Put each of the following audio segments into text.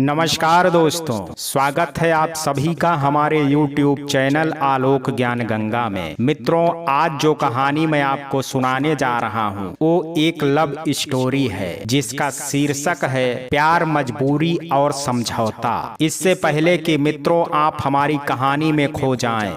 नमस्कार दोस्तों, स्वागत है आप सभी का हमारे YouTube चैनल आलोक ज्ञान गंगा में। मित्रों, आज जो कहानी मैं आपको सुनाने जा रहा हूँ वो एक लव स्टोरी है जिसका शीर्षक है प्यार, मजबूरी और समझौता। इससे पहले कि मित्रों आप हमारी कहानी में खो जाएं,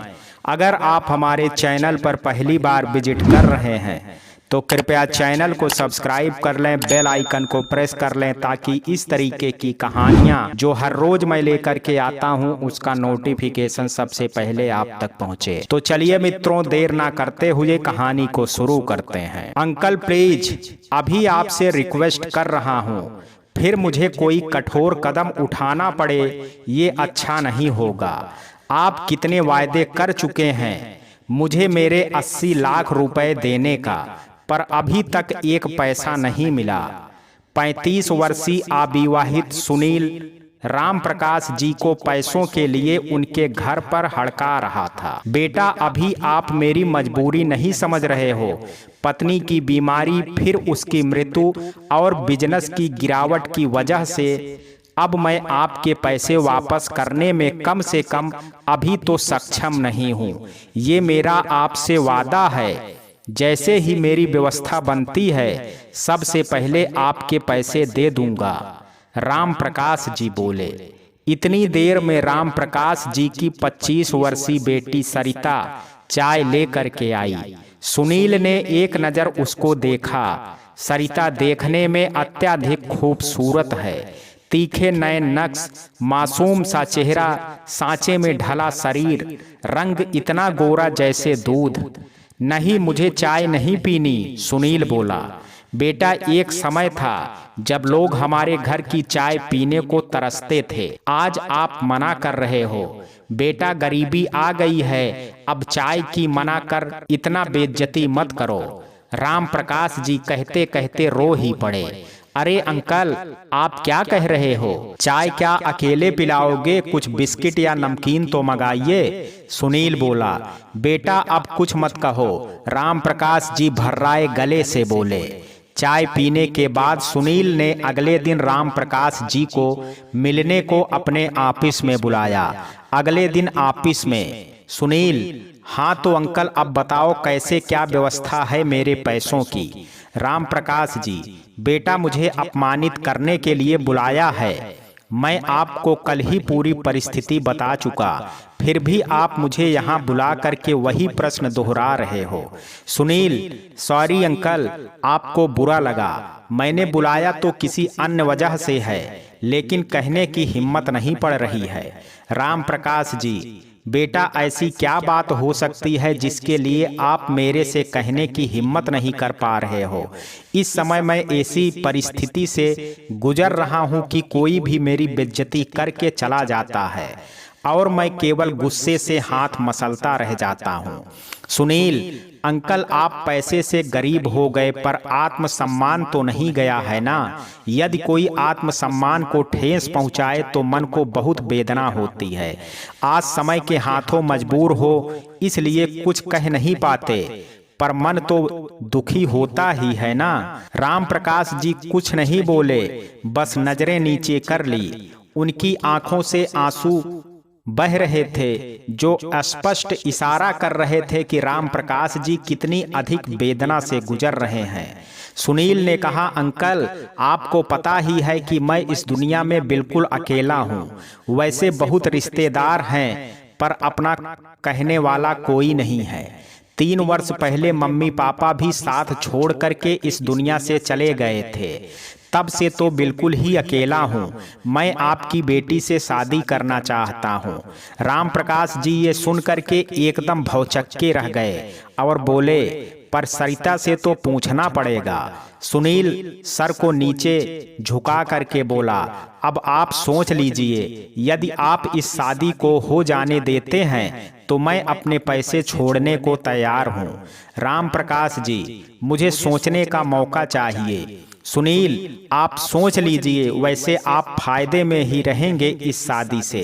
अगर आप हमारे चैनल पर पहली बार विजिट कर रहे हैं तो कृपया चैनल को सब्सक्राइब कर लें, बेल आइकन को प्रेस कर लें ताकि इस तरीके की कहानियां जो हर रोज मैं लेकर के आता हूं उसका नोटिफिकेशन सबसे पहले आप तक पहुंचे। तो चलिए मित्रों, देर ना करते हुए कहानी को शुरू करते हैं। अंकल प्लीज, अभी आपसे रिक्वेस्ट कर रहा हूं, फिर मुझे कोई कठोर कदम उठाना पड़े ये अच्छा नहीं होगा। आप कितने वायदे कर चुके हैं मुझे मेरे 80 लाख रुपए देने का, पर अभी तक एक पैसा नहीं मिला। 35 वर्षीय अविवाहित सुनील राम प्रकाश जी को पैसों के लिए उनके घर पर हड़का रहा था। बेटा, अभी आप मेरी मजबूरी नहीं समझ रहे हो। पत्नी की बीमारी, फिर उसकी मृत्यु और बिजनेस की गिरावट की वजह से अब मैं आपके पैसे वापस करने में कम से कम अभी तो सक्षम नहीं हूँ। ये मेरा आपसे वादा है, जैसे ही मेरी व्यवस्था बनती है सबसे पहले आपके पैसे दे दूंगा। राम प्रकाश जी बोले। इतनी देर में राम प्रकाश जी की 25 वर्षीय बेटी सरिता चाय लेकर के आई। सुनील ने एक नजर उसको देखा। सरिता देखने में अत्यधिक खूबसूरत है। तीखे नए नक्श, मासूम सा चेहरा, सांचे में ढला शरीर, रंग इतना गोरा जैसे दूध। नहीं, मुझे चाय नहीं पीनी, सुनील बोला। बेटा, एक समय था जब लोग हमारे घर की चाय पीने को तरसते थे, आज आप मना कर रहे हो। बेटा, गरीबी आ गई है, अब चाय की मना कर इतना बेइज्जती मत करो। राम प्रकाश जी कहते कहते रो ही पड़े। अरे अंकल, आप क्या कह रहे हो? चाय क्या अकेले पिलाओगे? कुछ बिस्किट या नमकीन तो मंगाइए, सुनील बोला। बेटा, अब कुछ मत कहो, राम प्रकाश जी भर्राए गले से बोले। चाय पीने के बाद सुनील ने अगले दिन राम प्रकाश जी को मिलने को अपने ऑफिस में बुलाया। अगले दिन ऑफिस में सुनील, हाँ तो अंकल अब बताओ कैसे क्या व्यवस्था है मेरे पैसों की? राम प्रकाश जी, बेटा मुझे अपमानित करने के लिए बुलाया है। मैं आपको कल ही पूरी परिस्थिति बता चुका, फिर भी आप मुझे यहाँ बुला करके वही प्रश्न दोहरा रहे हो। सुनील, सॉरी अंकल, आपको बुरा लगा। मैंने बुलाया तो किसी अन्य वजह से है, लेकिन कहने की हिम्मत नहीं पड़ रही है। राम प्रकाश जी, बेटा ऐसी क्या बात हो सकती है जिसके लिए आप मेरे से कहने की हिम्मत नहीं कर पा रहे हो? इस समय मैं ऐसी परिस्थिति से गुजर रहा हूं कि कोई भी मेरी बेइज्जती करके चला जाता है और मैं केवल गुस्से से हाथ मसलता रह जाता हूं। सुनील, अंकल आप पैसे से गरीब हो गए पर आत्मसम्मान तो नहीं गया है ना? यदि कोई आत्मसम्मान को ठेस पहुंचाए तो मन को बहुत वेदना होती है। आज समय के हाथों मजबूर हो इसलिए कुछ कह नहीं पाते, पर मन तो दुखी होता ही है ना? राम प्रकाश जी कुछ नहीं बोले, बस नजरें नीचे कर ली। उनकी आंखों से आंसू बह रहे थे जो स्पष्ट इशारा कर रहे थे कि राम प्रकाश जी कितनी अधिक वेदना से गुजर रहे हैं। सुनील ने कहा, अंकल आपको पता ही है कि मैं इस दुनिया में बिल्कुल अकेला हूँ। वैसे बहुत रिश्तेदार हैं पर अपना कहने वाला कोई नहीं है। 3 वर्ष पहले मम्मी पापा भी साथ छोड़ करके इस दुनिया से चले गए थे, तब से तो बिल्कुल ही अकेला हूँ। मैं आपकी बेटी से शादी करना चाहता हूँ। राम प्रकाश जी ये सुन करके एकदम भौचक्के रह गए और बोले, पर सरिता से तो पूछना पड़ेगा। सुनील सर को नीचे झुका करके बोला, अब आप सोच लीजिए, यदि आप इस शादी को हो जाने देते हैं तो मैं अपने पैसे छोड़ने को तैयार हूँ। राम प्रकाश जी, मुझे सोचने का मौका चाहिए। सुनील, आप सोच लीजिए, वैसे आप फायदे में ही रहेंगे इस शादी से।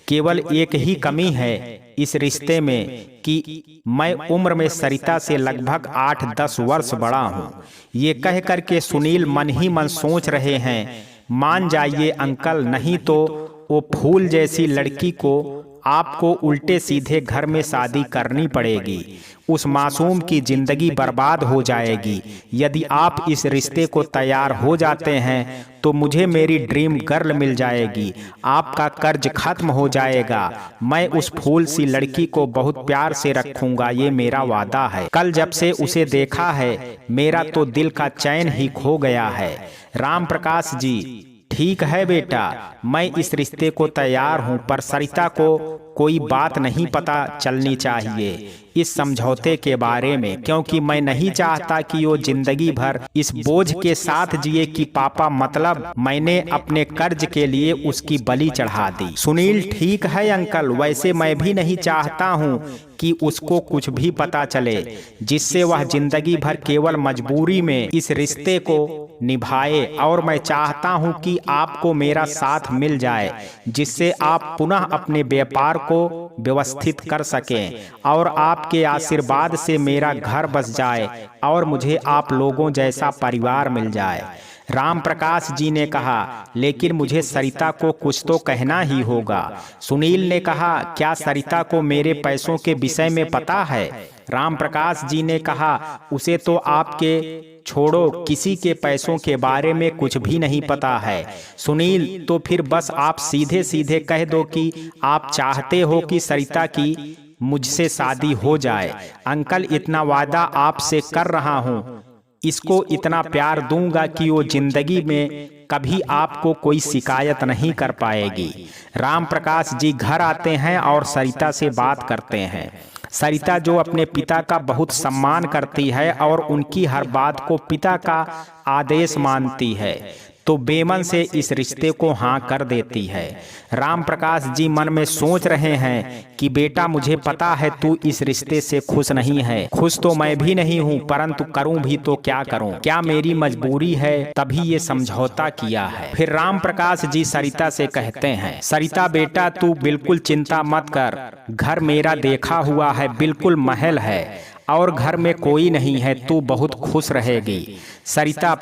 केवल एक ही कमी है इस रिश्ते में कि मैं उम्र में सरिता से लगभग 8-10 वर्ष बड़ा हूँ। ये कह करके सुनील मन ही मन सोच रहे हैं, मान जाइए अंकल, नहीं तो वो फूल जैसी लड़की को आपको उल्टे सीधे घर में शादी करनी पड़ेगी। उस मासूम की जिंदगी बर्बाद हो जाएगी। यदि आप इस रिश्ते को तैयार हो जाते हैं तो मुझे मेरी ड्रीम गर्ल मिल जाएगी, आपका कर्ज खत्म हो जाएगा। मैं उस फूल सी लड़की को बहुत प्यार से रखूंगा, ये मेरा वादा है। कल जब से उसे देखा है मेरा तो दिल का चैन ही खो गया है। राम प्रकाश जी, ठीक है बेटा, मैं इस रिश्ते को तैयार हूं, पर सरिता को कोई बात नहीं पता चलनी चाहिए इस समझौते के बारे में, क्योंकि मैं नहीं चाहता कि वो जिंदगी भर इस बोझ के साथ जिए कि पापा मतलब मैंने अपने कर्ज के लिए उसकी बलि चढ़ा दी। सुनील, ठीक है अंकल, वैसे मैं भी नहीं चाहता हूँ कि उसको कुछ भी पता चले जिससे वह जिंदगी भर केवल मजबूरी में इस रिश्ते को निभाए, और मैं चाहता हूं कि आपको मेरा साथ मिल जाए जिससे आप पुनः अपने व्यापार को व्यवस्थित कर सकें और आपके आशीर्वाद से मेरा घर बस जाए और मुझे आप लोगों जैसा परिवार मिल जाए। राम प्रकाश जी ने कहा, लेकिन मुझे सरिता को कुछ तो कहना ही होगा। सुनील ने कहा, क्या सरिता को मेरे पैसों के विषय में पता है? राम प्रकाश जी ने कहा, उसे तो आपके छोड़ो किसी के पैसों के बारे में कुछ भी नहीं पता है। सुनील, तो फिर बस आप सीधे सीधे कह दो कि आप चाहते हो कि सरिता की मुझसे शादी हो जाए। अंकल, इतना वादा आपसे कर रहा हूँ, इसको इतना प्यार दूंगा कि वो जिंदगी में कभी आपको कोई शिकायत नहीं कर पाएगी। राम प्रकाश जी घर आते हैं और सरिता से बात करते हैं। सरिता जो अपने पिता का बहुत सम्मान करती है और उनकी हर बात को पिता का आदेश मानती है, तो बेमन से इस रिश्ते को हाँ कर देती है। राम प्रकाश जी मन में सोच रहे हैं कि बेटा, मुझे पता है तू इस रिश्ते से खुश नहीं है। खुश तो मैं भी नहीं हूँ, परंतु करूँ भी तो क्या करूँ, क्या मेरी मजबूरी है, तभी ये समझौता किया है। फिर राम प्रकाश जी सरिता से कहते हैं, सरिता बेटा, तू बिल्कुल चिंता मत कर, घर मेरा देखा हुआ है, बिल्कुल महल है और घर में कोई नहीं है, तू बहुत खुश रहेगी। सरिता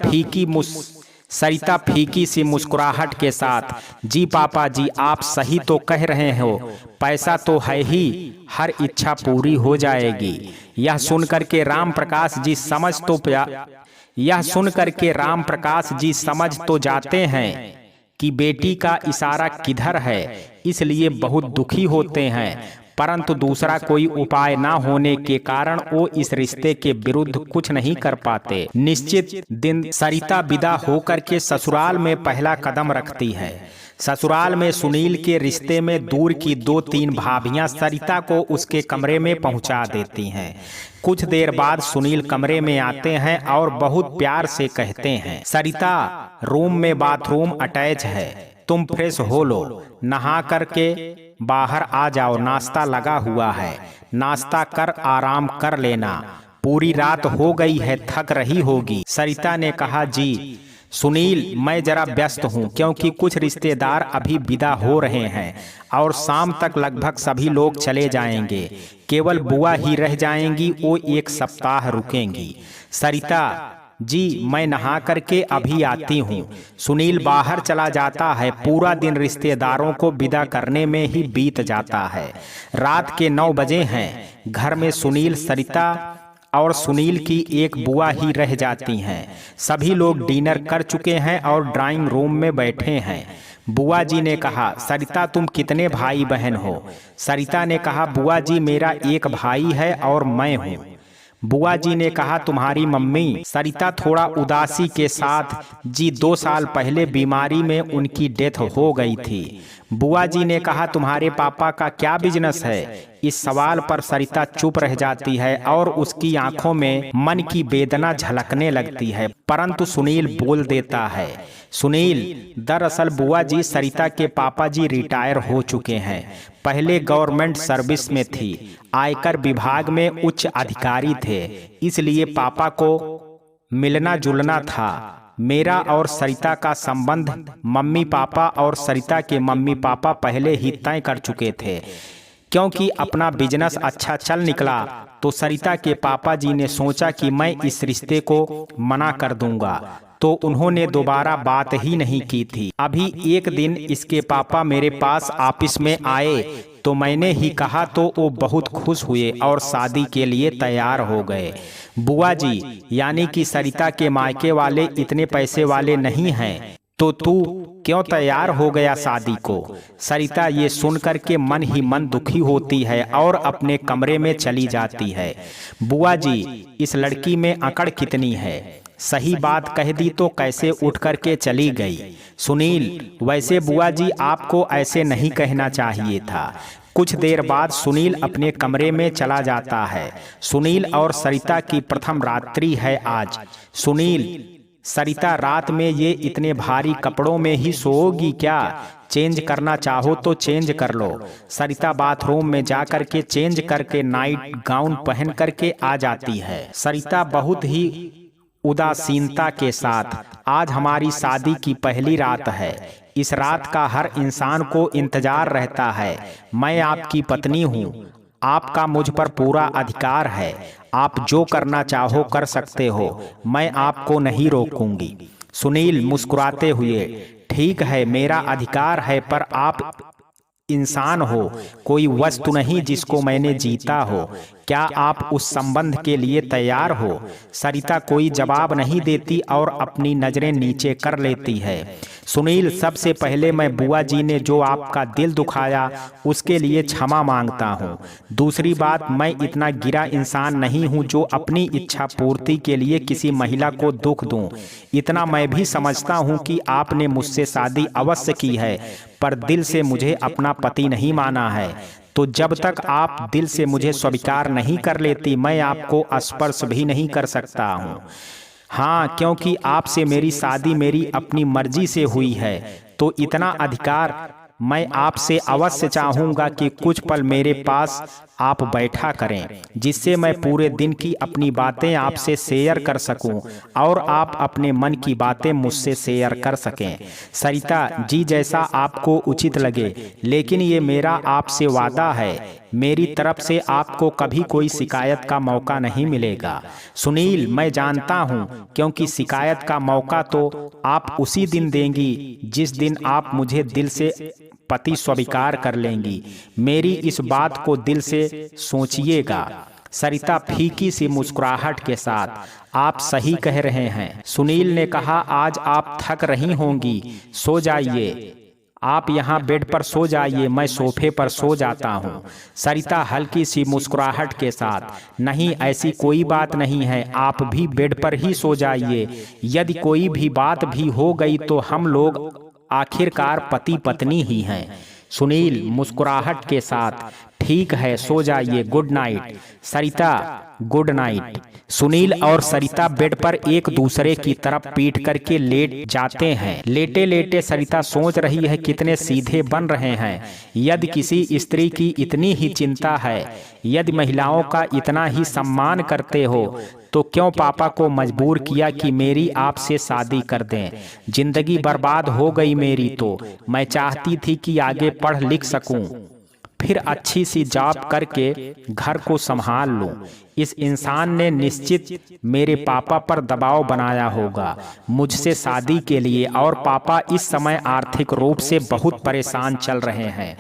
फीकी सी मुस्कुराहट के साथ, जी पापा जी, आप सही तो कह रहे हो, पैसा तो है ही, हर इच्छा पूरी हो जाएगी। यह सुनकर के राम प्रकाश जी समझ तो जाते हैं कि बेटी का इशारा किधर है, इसलिए बहुत दुखी होते हैं, परंतु दूसरा कोई उपाय न होने के कारण वो इस रिश्ते के विरुद्ध कुछ नहीं कर पाते। निश्चित दिन सरिता विदा होकर के ससुराल में पहला कदम रखती है। ससुराल में सुनील के रिश्ते में दूर की 2-3 भाभियां सरिता को उसके कमरे में पहुंचा देती हैं। कुछ देर बाद सुनील कमरे में आते हैं और बहुत प्यार से कहते हैं, सरिता, रूम में बाथरूम अटैच है, तुम फ्रेश हो लो, नहा करके बाहर आ जाओ, नाश्ता लगा हुआ है, नाश्ता कर आराम कर लेना, पूरी रात हो गई है, थक रही होगी। सरिता ने कहा, जी सुनील, मैं जरा व्यस्त हूँ क्योंकि कुछ रिश्तेदार अभी विदा हो रहे हैं और शाम तक लगभग सभी लोग चले जाएंगे, केवल बुआ ही रह जाएंगी, वो 1 सप्ताह रुकेंगी। सरिता, जी मैं नहा करके अभी आती हूँ। सुनील बाहर चला जाता है। पूरा दिन रिश्तेदारों को विदा करने में ही बीत जाता है। रात के 9 बजे हैं। घर में सुनील, सरिता और सुनील की एक बुआ ही रह जाती हैं। सभी लोग डिनर कर चुके हैं और ड्राइंग रूम में बैठे हैं। बुआ जी ने कहा, सरिता तुम कितने भाई बहन हो? सरिता ने कहा, बुआ जी मेरा एक भाई है और मैं हूँ। बुआ जी ने कहा, तुम्हारी मम्मी? सरिता थोड़ा उदासी के साथ, जी 2 साल पहले बीमारी में उनकी डेथ हो गई थी। बुआ जी ने कहा, तुम्हारे पापा का क्या बिजनेस है? इस सवाल पर सरिता चुप रह जाती है और उसकी आंखों में मन की वेदना झलकने लगती है, परंतु सुनील बोल देता है, सुनील, दरअसल बुआ जी, सरिता के पापा जी रिटायर हो चुके हैं। पहले गवर्नमेंट सर्विस में थी, आयकर विभाग में उच्च अधिकारी थे, इसलिए पापा को मिलना जुलना था। मेरा और सरिता का संबंध मम्मी पापा और सरिता के मम्मी पापा पहले ही तय कर चुके थे। क्योंकि अपना बिजनेस अच्छा चल निकला तो सरिता के पापा जी ने सोचा कि मैं इस रिश्ते को मना कर दूंगा, तो उन्होंने दोबारा बात ही नहीं की थी। अभी एक दिन इसके पापा मेरे पास ऑफिस में आए तो मैंने ही कहा तो वो बहुत खुश हुए और शादी के लिए तैयार हो गए। बुआ जी, यानी कि सरिता के मायके वाले इतने पैसे वाले नहीं हैं, तो तू क्यों तैयार हो गया शादी को? सरिता ये सुनकर के मन ही मन दुखी होती है और अपने कमरे में चली जाती है। बुआ जी, इस लड़की में अकड़ कितनी है, सही बात कह दी तो कैसे उठ कर के चली गई। सुनील, वैसे बुआ जी आपको ऐसे नहीं कहना चाहिए था। कुछ देर बाद सुनील अपने कमरे में चला जाता है। सुनील और सरिता की प्रथम रात्रि है आज। सुनील, सरिता, रात में ये इतने भारी कपड़ों में ही सोओगी क्या? चेंज करना चाहो तो चेंज कर लो। सरिता बाथरूम में जा कर के चेंज करके नाइट गाउन पहन करके आ जाती है। सरिता बहुत ही उदासीनता के साथ, आज हमारी शादी की पहली रात है, इस रात का हर इंसान को इंतजार रहता है। मैं आपकी पत्नी हूँ, आपका मुझ पर पूरा अधिकार है, आप जो करना चाहो कर सकते हो, मैं आपको नहीं रोकूंगी। सुनील मुस्कुराते हुए, ठीक है, मेरा अधिकार है, पर आप इंसान हो, कोई वस्तु नहीं जिसको मैंने जीता हो। क्या आप उस संबंध के लिए तैयार हो? सरिता कोई जवाब नहीं देती और अपनी नजरें नीचे कर लेती है। सुनील, सबसे पहले मैं बुआ जी ने जो आपका दिल दुखाया उसके लिए क्षमा मांगता हूँ। दूसरी बात, मैं इतना गिरा इंसान नहीं हूँ जो अपनी इच्छा पूर्ति के लिए किसी महिला को दुख दूँ। इतना मैं भी समझता हूँ कि आपने मुझसे शादी अवश्य की है, पर दिल से मुझे अपना पति नहीं माना है। तो जब तक आप दिल से मुझे स्वीकार नहीं कर लेती, मैं आपको स्पर्श भी नहीं कर सकता हूँ। हाँ, क्योंकि आपसे मेरी शादी मेरी अपनी मर्जी से हुई है, तो इतना अधिकार मैं आपसे अवश्य चाहूँगा कि कुछ पल मेरे पास आप बैठा करें, जिससे मैं पूरे दिन की अपनी बातें आपसे शेयर कर सकूं और आप अपने मन की बातें मुझसे शेयर कर सकें। सरिता जी, जैसा आपको उचित लगे, लेकिन ये मेरा आपसे वादा है, मेरी तरफ से आपको कभी कोई शिकायत का मौका नहीं मिलेगा। सुनील, मैं जानता हूँ, क्योंकि शिकायत का मौका तो आप उसी दिन देंगी जिस दिन आप मुझे दिल से पति स्वीकार कर लेंगी। मेरी इस बात को दिल से सोचिएगा। सरिता फीकी सी मुस्कुराहट के साथ, आप सही कह रहे हैं। सुनील ने कहा, आज आप थक रही होंगी, सो जाइए, आप यहाँ बेड पर सो जाइए, मैं सोफे पर सो जाता हूँ। सरिता हल्की सी मुस्कुराहट के साथ, नहीं, ऐसी कोई बात नहीं है, आप भी बेड पर ही सो जाइए। यदि कोई भी बात भी हो गई तो हम लोग आखिरकार पति पत्नी ही हैं। सुनील मुस्कुराहट के साथ, ठीक है, सो जाइए, गुड नाइट। सरिता, गुड नाइट। सुनील और सरिता बेड पर एक दूसरे की तरफ पीट करके लेट जाते हैं। लेटे लेटे सरिता सोच रही है, कितने सीधे बन रहे हैं। यदि किसी स्त्री की इतनी ही चिंता है, यदि महिलाओं का इतना ही सम्मान करते हो, तो क्यों पापा को मजबूर किया कि मेरी आपसे शादी कर दें? जिंदगी बर्बाद हो गई मेरी, तो मैं चाहती थी कि आगे पढ़ लिख सकूं, फिर अच्छी सी जॉब करके घर को संभाल लूं। इस इंसान ने निश्चित मेरे पापा पर दबाव बनाया होगा मुझसे शादी के लिए, और पापा इस समय आर्थिक रूप से बहुत परेशान चल रहे हैं।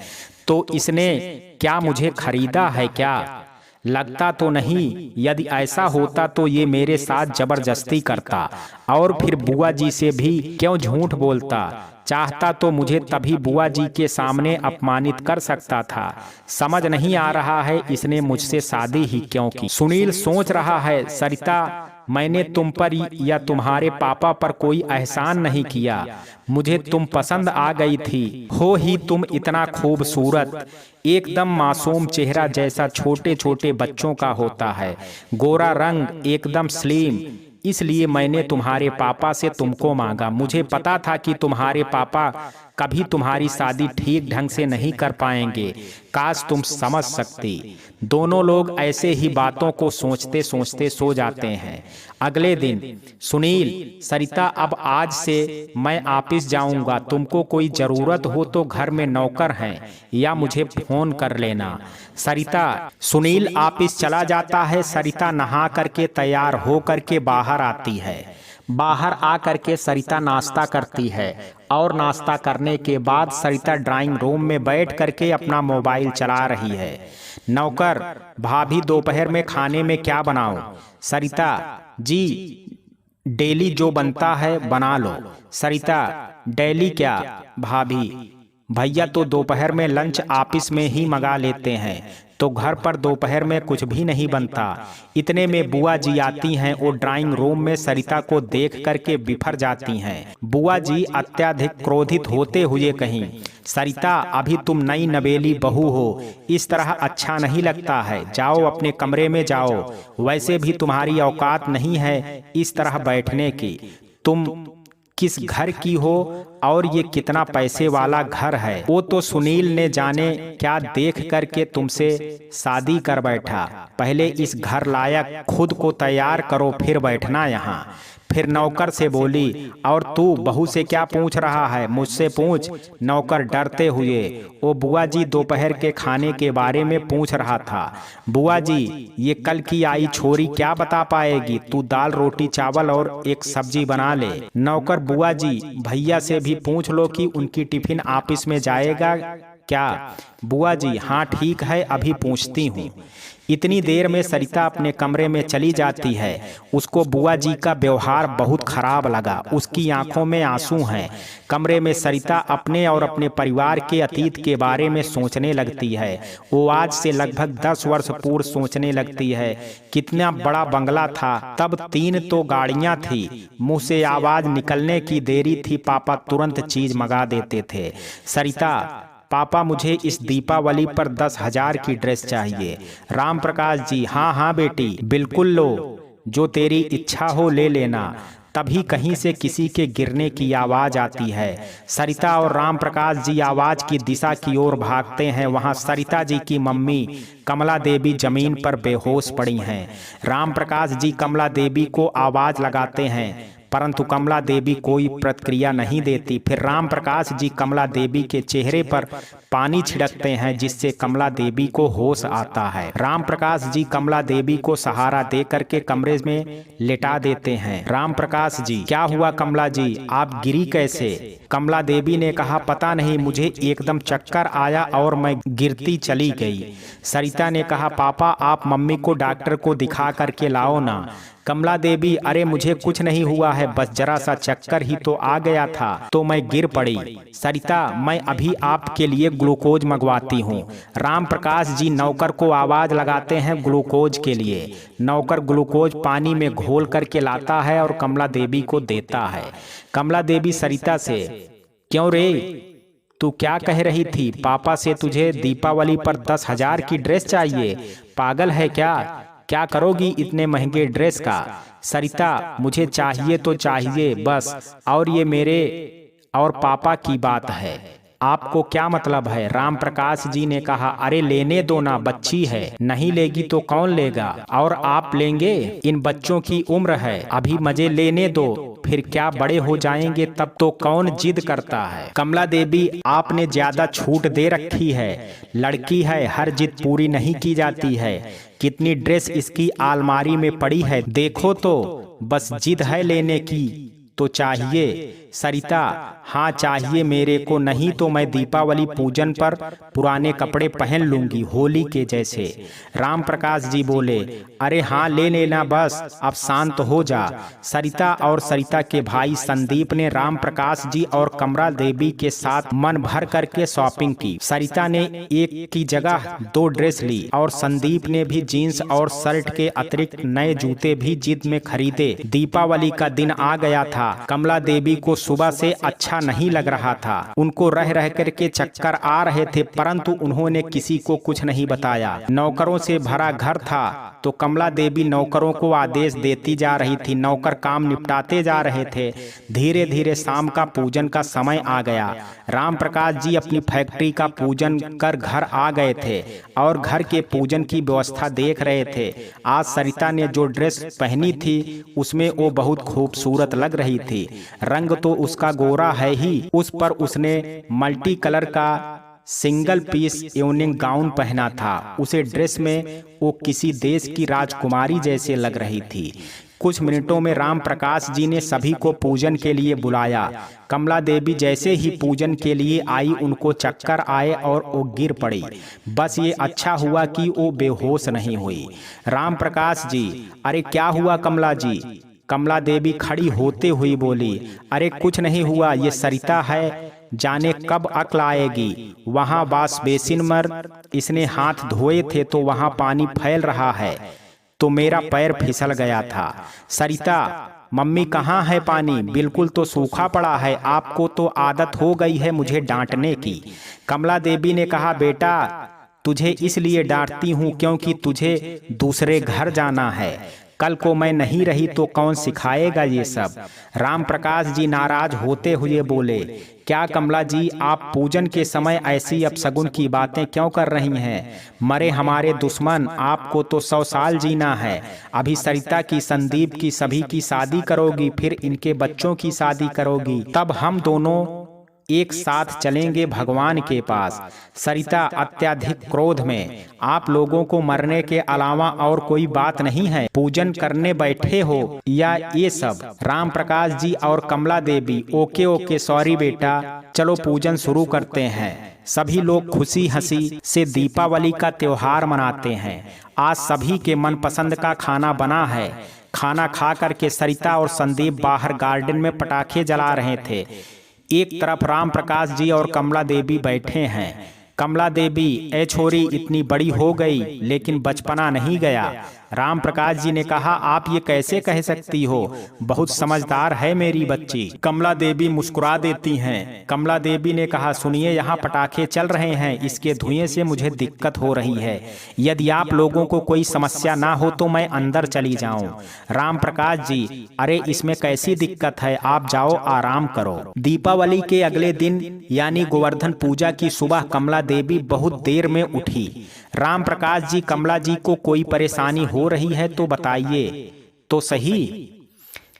तो इसने क्या मुझे खरीदा है क्या? लगता तो नहीं। यदि ऐसा होता तो ये मेरे साथ जबरदस्ती करता, और फिर बुआ जी से भी क्यों झूठ बोलता? चाहता तो मुझे तभी बुआ जी के सामने अपमानित कर सकता था। समझ नहीं आ रहा है इसने मुझसे शादी ही क्यों की। सुनील सोच रहा है, सरिता, मैंने तुम पर या तुम्हारे पापा पर कोई एहसान नहीं किया, मुझे तुम पसंद आ गई थी। हो ही तुम इतना खूबसूरत, एकदम मासूम चेहरा जैसा छोटे छोटे बच्चों का होता है, गोरा रंग, एकदम स्लिम। इसलिए मैंने तुम्हारे पापा से तुमको मांगा। मुझे पता था कि तुम्हारे पापा कभी तुम्हारी शादी ठीक ढंग से नहीं कर पाएंगे। काश तुम समझ सकती। दोनों लोग ऐसे ही बातों को सोचते सोचते सो जाते हैं। अगले दिन, सुनील, सरिता, अब आज से मैं ऑफिस जाऊंगा, तुमको कोई जरूरत हो तो घर में नौकर हैं, या मुझे फोन कर लेना। सरिता, सुनील ऑफिस चला जाता है। सरिता नहा करके तैयार हो करके बाहर आती है। बाहर आ करके सरिता नाश्ता करती है और नाश्ता करने के बाद सरिता ड्राइंग रूम में बैठ करके अपना मोबाइल चला रही है। नौकर, भाभी दोपहर में खाने में क्या बनाऊं? सरिता जी, डेली जो बनता है बना लो। सरिता, डेली क्या भाभी? भैया तो दोपहर में लंच ऑफिस में ही मंगा लेते हैं, तो घर पर दोपहर में कुछ भी नहीं बनता। इतने में बुआ जी आती हैं। वो ड्राइंग रूम में सरिता को देख करके बिफर जाती हैं। बुआ जी अत्यधिक क्रोधित होते हुए कहीं, सरिता अभी तुम नई नवेली बहू हो, इस तरह अच्छा नहीं लगता है, जाओ अपने कमरे में जाओ। वैसे भी तुम्हारी औकात नहीं है इस तरह बैठने की। तुम किस घर की हो और ये कितना पैसे वाला घर है? वो तो सुनील ने जाने क्या देख करके तुमसे शादी कर बैठा। पहले इस घर लायक खुद को तैयार करो फिर बैठना यहाँ। फिर नौकर से बोली, और तू बहू से क्या पूछ रहा है? मुझसे पूछ। नौकर डरते हुए, ओ बुआ जी दोपहर के खाने के बारे में पूछ रहा था। बुआ जी, ये कल की आई छोरी क्या बता पाएगी? तू दाल रोटी चावल और एक सब्जी बना ले। नौकर, बुआ जी भैया से भी पूछ लो कि उनकी टिफिन ऑफिस में जाएगा क्या? बुआ जी, हाँ ठीक है, अभी पूछती हूँ। इतनी देर में सरिता अपने कमरे में चली जाती है। उसको बुआ जी का व्यवहार बहुत खराब लगा। उसकी आंखों में आंसू हैं। कमरे में सरिता अपने और अपने परिवार के अतीत के बारे में सोचने लगती है। वो आज से लगभग 10 वर्ष पूर्व सोचने लगती है, कितना बड़ा बंगला था, तब 3 तो गाड़ियां थी, मुंह से आवाज निकलने की देरी थी, पापा तुरंत चीज मंगा देते थे। सरिता, पापा मुझे इस दीपावली पर 10,000 की ड्रेस चाहिए। राम प्रकाश जी, हाँ हाँ बेटी बिल्कुल लो, जो तेरी इच्छा हो ले लेना। तभी कहीं से किसी के गिरने की आवाज आती है। सरिता और राम प्रकाश जी आवाज की दिशा की ओर भागते हैं। वहां सरिता जी की मम्मी कमला देवी जमीन पर बेहोश पड़ी हैं। राम प्रकाश जी कमला देवी को आवाज लगाते हैं, परंतु कमला देवी कोई प्रतिक्रिया नहीं देती। फिर राम प्रकाश जी कमला देवी के चेहरे पर पानी छिड़कते हैं, जिससे कमला देवी को होश आता है। राम प्रकाश जी कमला देवी को सहारा दे करके कमरे में लेटा देते हैं। राम प्रकाश जी, क्या हुआ कमला जी, आप गिरी कैसे? कमला देवी ने कहा, पता नहीं, मुझे एकदम चक्कर आया और मैं गिरती चली गई। सरिता ने कहा, पापा आप मम्मी को डॉक्टर को दिखा करके लाओ ना। कमला देवी, अरे मुझे कुछ नहीं हुआ है, बस जरा सा चक्कर ही तो आ गया था तो मैं गिर पड़ी। सरिता, मैं अभी आपके लिए ग्लूकोज मंगवाती हूँ। राम प्रकाश जी नौकर को आवाज लगाते हैं ग्लूकोज के लिए। नौकर ग्लूकोज पानी में घोल करके लाता है और कमला देवी को देता है। कमला देवी सरिता से, क्यों रे, तू क्या कह रही थी? पापा से तुझे दीपावली पर 10,000 की ड्रेस चाहिए, पागल है क्या? क्या करोगी इतने महंगे ड्रेस का? सरिता, मुझे चाहिए तो चाहिए बस, और ये मेरे और पापा की बात है, आपको क्या मतलब है? राम प्रकाश जी ने कहा, अरे लेने दो ना, बच्ची है, नहीं लेगी तो कौन लेगा? और आप लेंगे? इन बच्चों की उम्र है, अभी मजे लेने दो, फिर क्या बड़े हो जाएंगे तब तो कौन जिद करता है? कमला देवी, आपने ज्यादा छूट दे रखी है, लड़की है, हर जिद पूरी नहीं की जाती है। कितनी ड्रेस इसकी अलमारी में पड़ी है, देखो तो, बस जिद है लेने की तो चाहिए। सरिता, हाँ चाहिए मेरे को, नहीं तो मैं दीपावली पूजन पर पुराने कपड़े पहन लूंगी, होली के जैसे। राम प्रकाश जी बोले, अरे हाँ ले लेना बस, अब शांत हो जा। सरिता और सरिता के भाई संदीप ने राम प्रकाश जी और कमला देवी के साथ मन भर करके शॉपिंग की। सरिता ने एक की जगह 2 ड्रेस ली और संदीप ने भी जीन्स और शर्ट के अतिरिक्त नए जूते भी जिद में खरीदे। दीपावली का दिन आ गया था। कमला देवी को सुबह से अच्छा नहीं लग रहा था। उनको रह रह करके चक्कर आ रहे थे, परंतु उन्होंने किसी को कुछ नहीं बताया। नौकरों से भरा घर था तो कमला देवी नौकरों को आदेश देती जा रही थी। नौकर काम निपटाते जा रहे थे। धीरे धीरे शाम का पूजन का समय आ गया। राम प्रकाश जी अपनी फैक्ट्री का पूजन कर घर आ गए थे और घर के पूजन की व्यवस्था देख रहे थे। आज सरिता ने जो ड्रेस पहनी थी उसमें वो बहुत खूबसूरत लग रही थी। रंग तो उसका गोरा है ही, उस पर उसने मल्टी कलर का सिंगल पीस इवनिंग गाउन पहना था। उसे ड्रेस में वो किसी देश की राजकुमारी जैसे लग रही थी। कुछ मिनटों में राम प्रकाश जी ने सभी को पूजन के लिए बुलाया। कमला देवी जैसे ही पूजन के लिए आई, उनको चक्कर आए और वो गिर पड़ी। बस ये अच्छा हुआ कि वो बेहोश नहीं हुई। राम प्रकाश जी, अरे क्या हुआ कमला जी? कमला देवी खड़ी होते हुई बोली, अरे कुछ नहीं हुआ, ये सरिता है, जाने कब अक्ल आएगी। वहां बास बेसिन मर इसने हाथ धोए थे तो वहां पानी फैल रहा है तो मेरा पैर फिसल गया था। सरिता, मम्मी कहाँ है पानी? बिल्कुल तो सूखा पड़ा है, आपको तो आदत हो गई है मुझे डांटने की। कमला देवी ने कहा, बेटा तुझे इसलिए डांटती हूँ क्योंकि तुझे दूसरे घर जाना है। कल को मैं नहीं रही तो कौन सिखाएगा ये सब? राम प्रकाश जी नाराज होते हुए बोले, क्या कमला जी, आप पूजन के समय ऐसी अपशगुन की बातें क्यों कर रही हैं? मरे हमारे दुश्मन, आपको तो 100 साल जीना है। अभी सरिता की, संदीप की, सभी की शादी करोगी, फिर इनके बच्चों की शादी करोगी, तब हम दोनों एक साथ चलेंगे भगवान के पास। सरिता अत्यधिक क्रोध में, आप लोगों को मरने के अलावा और कोई बात नहीं है? पूजन करने बैठे हो या ये सब? राम प्रकाश जी और कमला देवी, ओके ओके सॉरी बेटा, चलो पूजन शुरू करते हैं। सभी लोग खुशी हंसी से दीपावली का त्योहार मनाते हैं। आज सभी के मनपसंद का खाना बना है। खाना खा करके सरिता और संदीप बाहर गार्डन में पटाखे जला रहे थे। एक तरफ राम प्रकाश जी और कमला देवी बैठे हैं। कमला देवी, ए छोरी इतनी बड़ी हो गई लेकिन बचपना नहीं गया। राम प्रकाश जी ने कहा, आप ये कैसे कह सकती हो? बहुत समझदार है मेरी बच्ची। कमला देवी मुस्कुरा देती हैं। कमला देवी ने कहा, सुनिए, यहाँ पटाखे चल रहे हैं, इसके धुएं से मुझे दिक्कत हो रही है। यदि आप लोगों को कोई समस्या ना हो तो मैं अंदर चली जाऊं। राम प्रकाश जी, अरे इसमें कैसी दिक्कत है, आप जाओ आराम करो। दीपावली के अगले दिन यानी गोवर्धन पूजा की सुबह कमला देवी बहुत देर में उठी। राम प्रकाश जी, कमला जी को कोई परेशानी हो रही है तो बताइए तो सही।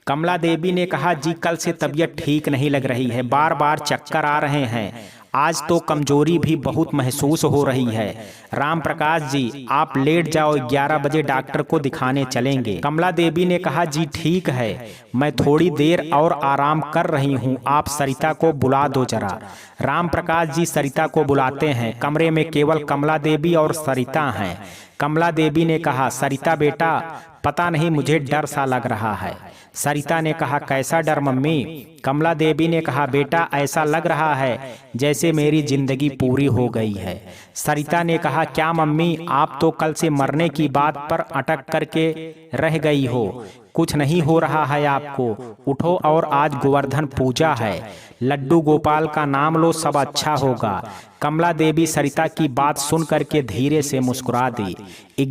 कमला देवी ने कहा, जी कल से तबीयत ठीक नहीं लग रही है, बार बार चक्कर आ रहे हैं, आज तो कमजोरी भी बहुत महसूस हो रही है। राम प्रकाश जी, आप लेट जाओ, 11 बजे डॉक्टर को दिखाने चलेंगे। कमला देवी ने कहा, जी ठीक है, मैं थोड़ी देर और आराम कर रही हूँ, आप सरिता को बुला दो जरा। राम प्रकाश जी सरिता को बुलाते हैं। कमरे में केवल कमला देवी और सरिता हैं। कमला देवी ने कहा, सरिता बेटा, पता नहीं मुझे डर सा लग रहा है। सरिता ने कहा, कैसा डर मम्मी? कमला देवी ने कहा, बेटा ऐसा लग रहा है जैसे मेरी जिंदगी पूरी हो गई है। सरिता ने कहा, क्या मम्मी, आप तो कल से मरने की बात पर अटक करके रह गई हो, कुछ नहीं हो रहा है आपको? उठो और आज गोवर्धन पूजा है, लड्डू गोपाल का नाम लो, सब अच्छा होगा। कमला देवी सरिता की बात सुन करके धीरे से मुस्कुरा दी।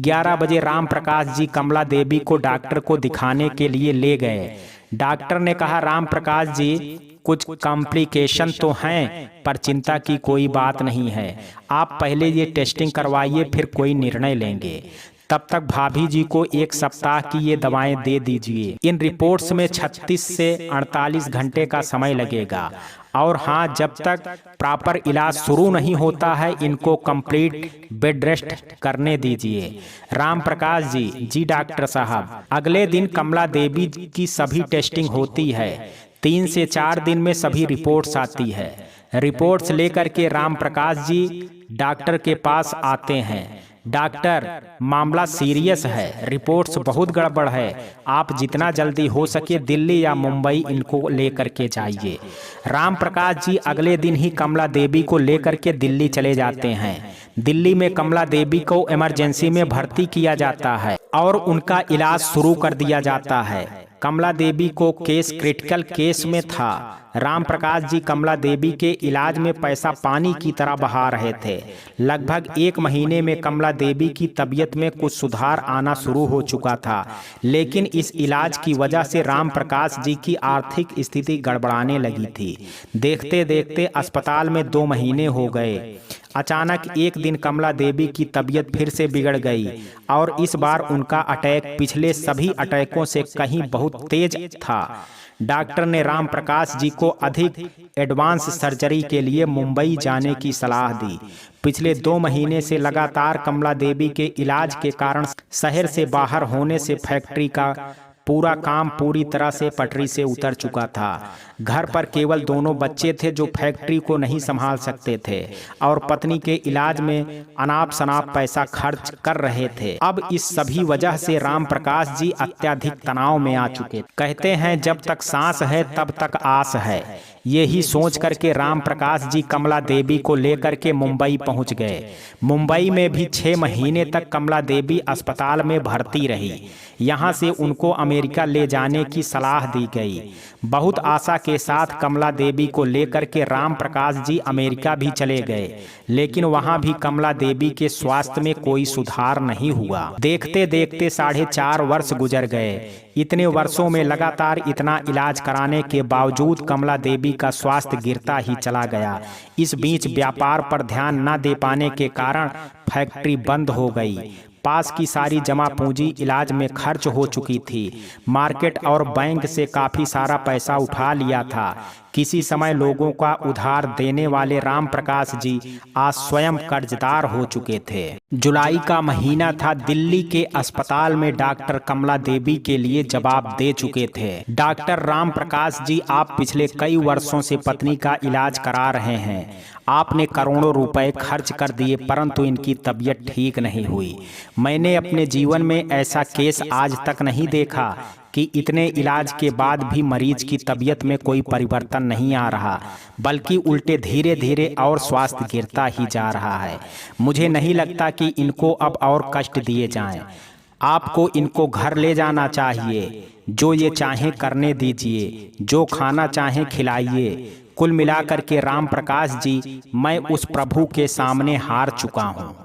11 बजे राम प्रकाश जी कमला देवी को डॉक्टर को दिखाने के लिए ले गए। डॉक्टर ने कहा, राम प्रकाश जी, कुछ कॉम्प्लिकेशन तो हैं पर चिंता की कोई बात नहीं है, आप पहले ये टेस्टिंग करवाइए फिर कोई निर्णय लेंगे। तब तक भाभी जी को 1 सप्ताह की ये दवाएं दे दीजिए। इन रिपोर्ट्स में 36 से 48 घंटे का समय लगेगा और हाँ, जब तक प्रॉपर इलाज शुरू नहीं होता है इनको कंप्लीट बेड रेस्ट करने दीजिए। राम प्रकाश जी, जी डॉक्टर साहब। अगले दिन कमला देवी की सभी टेस्टिंग होती है। 3 से 4 दिन में सभी रिपोर्ट्स आती है। रिपोर्ट्स लेकर के राम प्रकाश जी डॉक्टर के पास आते हैं। डॉक्टर, मामला सीरियस है, रिपोर्ट्स बहुत गड़बड़ है, आप जितना जल्दी हो सके दिल्ली या मुंबई इनको लेकर के जाइए। राम प्रकाश जी अगले दिन ही कमला देवी को लेकर के दिल्ली चले जाते हैं। दिल्ली में कमला देवी को इमरजेंसी में भर्ती किया जाता है और उनका इलाज शुरू कर दिया जाता है। कमला देवी को केस क्रिटिकल केस में था। राम प्रकाश जी कमला देवी के इलाज में पैसा पानी की तरह बहा रहे थे। लगभग 1 महीने में कमला देवी की तबीयत में कुछ सुधार आना शुरू हो चुका था, लेकिन इस इलाज की वजह से राम प्रकाश जी की आर्थिक स्थिति गड़बड़ाने लगी थी। देखते देखते अस्पताल में 2 महीने हो गए। अचानक एक दिन कमला देवी की तबीयत फिर से बिगड़ गई और इस बार उनका अटैक पिछले सभी अटैकों से कहीं बहुत तेज था। डॉक्टर ने राम प्रकाश जी को अधिक एडवांस सर्जरी के लिए मुंबई जाने की सलाह दी। पिछले 2 महीने से लगातार कमला देवी के इलाज के कारण शहर से बाहर होने से फैक्ट्री का पूरा काम पूरी तरह से पटरी से उतर चुका था। घर पर केवल दोनों बच्चे थे जो फैक्ट्री को नहीं संभाल सकते थे और पत्नी के इलाज में अनाप शनाप पैसा खर्च कर रहे थे। अब इस सभी वजह से राम प्रकाश जी अत्यधिक तनाव में आ चुके। कहते हैं जब तक सांस है तब तक आस है। यही सोच करके राम प्रकाश जी कमला देवी को लेकर के मुंबई पहुंच गए। मुंबई में भी 6 महीने तक कमला देवी अस्पताल में भर्ती रही। यहाँ से उनको अमेरिका ले जाने की सलाह दी गई। बहुत आशा के साथ कमला देवी को लेकर के राम प्रकाश जी अमेरिका भी चले गए, लेकिन वहाँ भी कमला देवी के स्वास्थ्य में कोई सुधार नहीं हुआ। देखते देखते 4.5 वर्ष गुजर गए। इतने वर्षों में लगातार इतना इलाज कराने के बावजूद कमला देवी का स्वास्थ्य गिरता ही चला गया। इस बीच व्यापार पर ध्यान न दे पाने के कारण फैक्ट्री बंद हो गई। पास की सारी जमा पूंजी इलाज में खर्च हो चुकी थी। मार्केट और बैंक से काफी सारा पैसा उठा लिया था। किसी समय लोगों का उधार देने वाले राम प्रकाश जी आज स्वयं कर्जदार हो चुके थे। जुलाई का महीना था। दिल्ली के अस्पताल में डॉक्टर कमला देवी के लिए जवाब दे चुके थे। डॉक्टर राम प्रकाश जी, आप पिछले कई वर्षों से पत्नी का इलाज करा रहे हैं। आपने करोड़ों रुपए खर्च कर दिए परंतु इनकी तबीयत ठीक नहीं हुई। मैंने अपने जीवन में ऐसा केस आज तक नहीं देखा कि इतने इलाज के बाद भी मरीज की तबीयत में कोई परिवर्तन नहीं आ रहा, बल्कि उल्टे धीरे धीरे और स्वास्थ्य गिरता ही जा रहा है। मुझे नहीं लगता कि इनको अब और कष्ट दिए जाएं। आपको इनको घर ले जाना चाहिए। जो ये चाहें करने दीजिए, जो खाना चाहें खिलाइए। कुल मिलाकर के राम प्रकाश जी, मैं उस प्रभु के सामने हार चुका हूँ।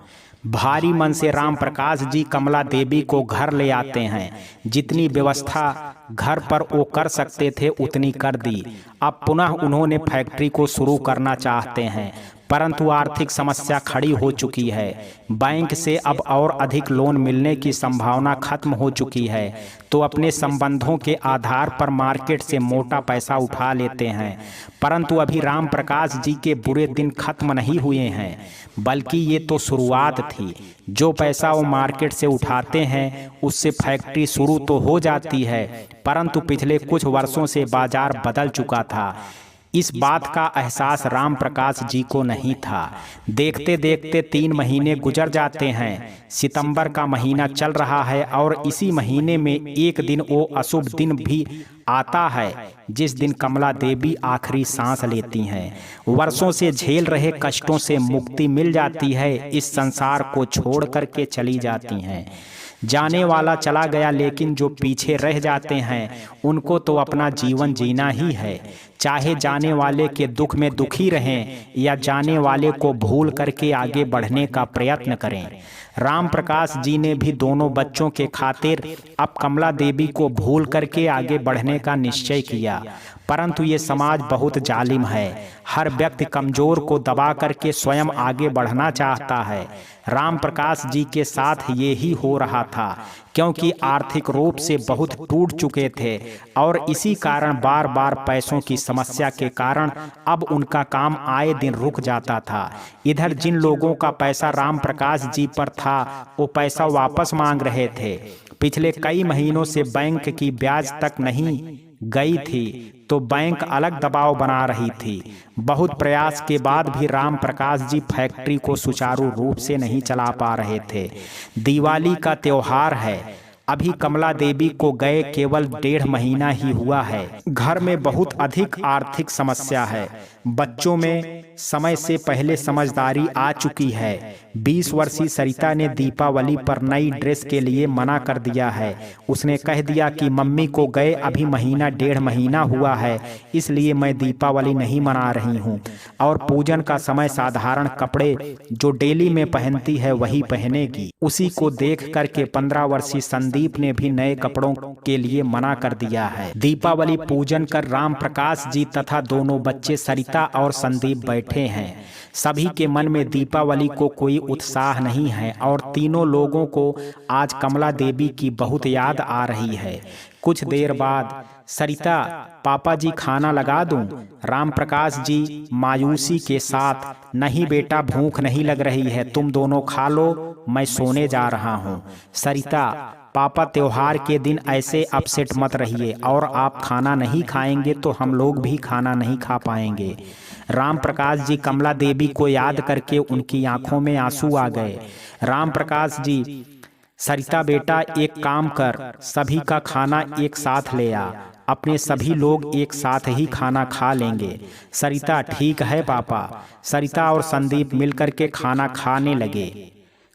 भारी मन से राम प्रकाश जी कमला देवी को घर ले आते हैं। जितनी व्यवस्था घर पर वो कर सकते थे उतनी कर दी। अब पुनः उन्होंने फैक्ट्री को शुरू करना चाहते हैं, परंतु आर्थिक समस्या खड़ी हो चुकी है। बैंक से अब और अधिक लोन मिलने की संभावना खत्म हो चुकी है, तो अपने संबंधों के आधार पर मार्केट से मोटा पैसा उठा लेते हैं। परंतु अभी राम प्रकाश जी के बुरे दिन खत्म नहीं हुए हैं, बल्कि ये तो शुरुआत थी। जो पैसा वो मार्केट से उठाते हैं उससे फैक्ट्री शुरू तो हो जाती है, परंतु पिछले कुछ वर्षों से बाजार बदल चुका था। इस बात का एहसास राम प्रकाश जी को नहीं था। देखते देखते 3 महीने गुजर जाते हैं। सितंबर का महीना चल रहा है और इसी महीने में एक दिन वो अशुभ दिन भी आता है जिस दिन कमला देवी आखिरी सांस लेती हैं। वर्षों से झेल रहे कष्टों से मुक्ति मिल जाती है। इस संसार को छोड़ करके चली जाती हैं। जाने वाला चला गया, लेकिन जो पीछे रह जाते हैं उनको तो अपना जीवन जीना ही है। चाहे जाने वाले के दुख में दुखी रहें या जाने वाले को भूल करके आगे बढ़ने का प्रयत्न करें। राम प्रकाश जी ने भी दोनों बच्चों के खातिर अब कमला देवी को भूल करके आगे बढ़ने का निश्चय किया। परंतु ये समाज बहुत जालिम है। हर व्यक्ति कमजोर को दबा करके स्वयं आगे बढ़ना चाहता है। राम प्रकाश जी के साथ ये ही हो रहा था, क्योंकि आर्थिक रूप से बहुत टूट चुके थे और इसी कारण बार बार पैसों की समस्या के कारण अब उनका काम आए दिन रुक जाता था। इधर जिन लोगों का पैसा राम प्रकाश जी पर था वो पैसा वापस मांग रहे थे। पिछले कई महीनों से बैंक की ब्याज तक नहीं गई थी, तो बैंक अलग दबाव बना रही थी। बहुत प्रयास के बाद भी राम प्रकाश जी फैक्ट्री को सुचारू रूप से नहीं चला पा रहे थे। दिवाली का त्योहार है। अभी कमला देवी को गए केवल 1.5 महीना ही हुआ है। घर में बहुत अधिक आर्थिक समस्या है। बच्चों में समय से पहले समझदारी आ चुकी है। 20 वर्षीय सरिता ने दीपावली पर नई ड्रेस के लिए मना कर दिया है। उसने कह दिया कि मम्मी को गए अभी 1.5 महीना हुआ है, इसलिए मैं दीपावली नहीं मना रही हूँ और पूजन का समय साधारण कपड़े जो डेली में पहनती है वही पहनेगी। उसी को देख करके 15 वर्षीय संदीप ने भी नए कपड़ों के लिए मना कर दिया है। दीपावली पूजन कर राम प्रकाश जी तथा दोनों बच्चे सरिता और संदीप बैठे हैं। सभी के मन में दीपावली को कोई उत्साह नहीं है और तीनों लोगों को आज कमला देवी की बहुत याद आ रही है। कुछ देर बाद सरिता, पापा जी खाना लगा दूं? राम प्रकाश जी मायूसी के साथ, नहीं बेटा भूख नहीं लग रही है, तुम दोनों खा लो, मैं सोने जा रहा हूं। सरिता, पापा त्योहार के दिन ऐसे अपसेट मत रहिए, और आप खाना नहीं खाएंगे तो हम लोग भी खाना नहीं खा पाएंगे। राम प्रकाश जी कमला देवी को याद करके उनकी आंखों में आंसू आ गए। राम प्रकाश जी, सरिता बेटा एक काम कर, सभी का खाना एक साथ ले आ, अपने सभी लोग एक साथ ही खाना खा लेंगे। सरिता ठीक है पापा। सरिता और संदीप मिलकर के खाना खाने लगे।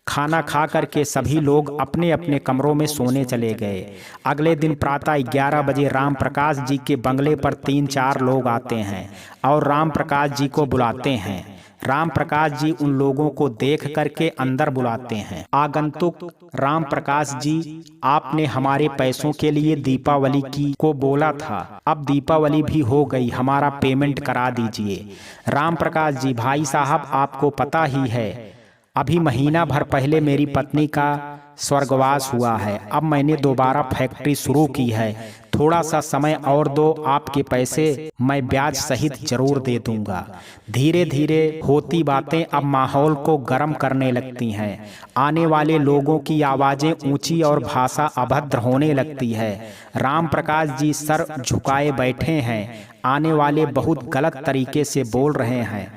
खाना खा करके सभी लोग अपने अपने कमरों में सोने चले गए। अगले दिन प्रातः 11 बजे राम प्रकाश जी के बंगले पर 3-4 लोग आते हैं और राम प्रकाश जी को बुलाते हैं। राम प्रकाश जी उन लोगों को देख करके अंदर बुलाते हैं। आगंतुक, राम प्रकाश जी, आपने हमारे पैसों के लिए दीपावली की को बोला था, अब दीपावली भी हो गई, हमारा पेमेंट करा दीजिए। राम प्रकाश जी, भाई साहब आपको पता ही है, अभी महीना भर पहले मेरी पत्नी का स्वर्गवास हुआ है, अब मैंने दोबारा फैक्ट्री शुरू की है, थोड़ा सा समय और दो, आपके पैसे मैं ब्याज सहित जरूर दे दूंगा। धीरे धीरे होती बातें अब माहौल को गर्म करने लगती हैं। आने वाले लोगों की आवाजें ऊंची और भाषा अभद्र होने लगती है। राम प्रकाश जी सर झुकाए बैठे हैं। आने वाले बहुत गलत तरीके से बोल रहे हैं।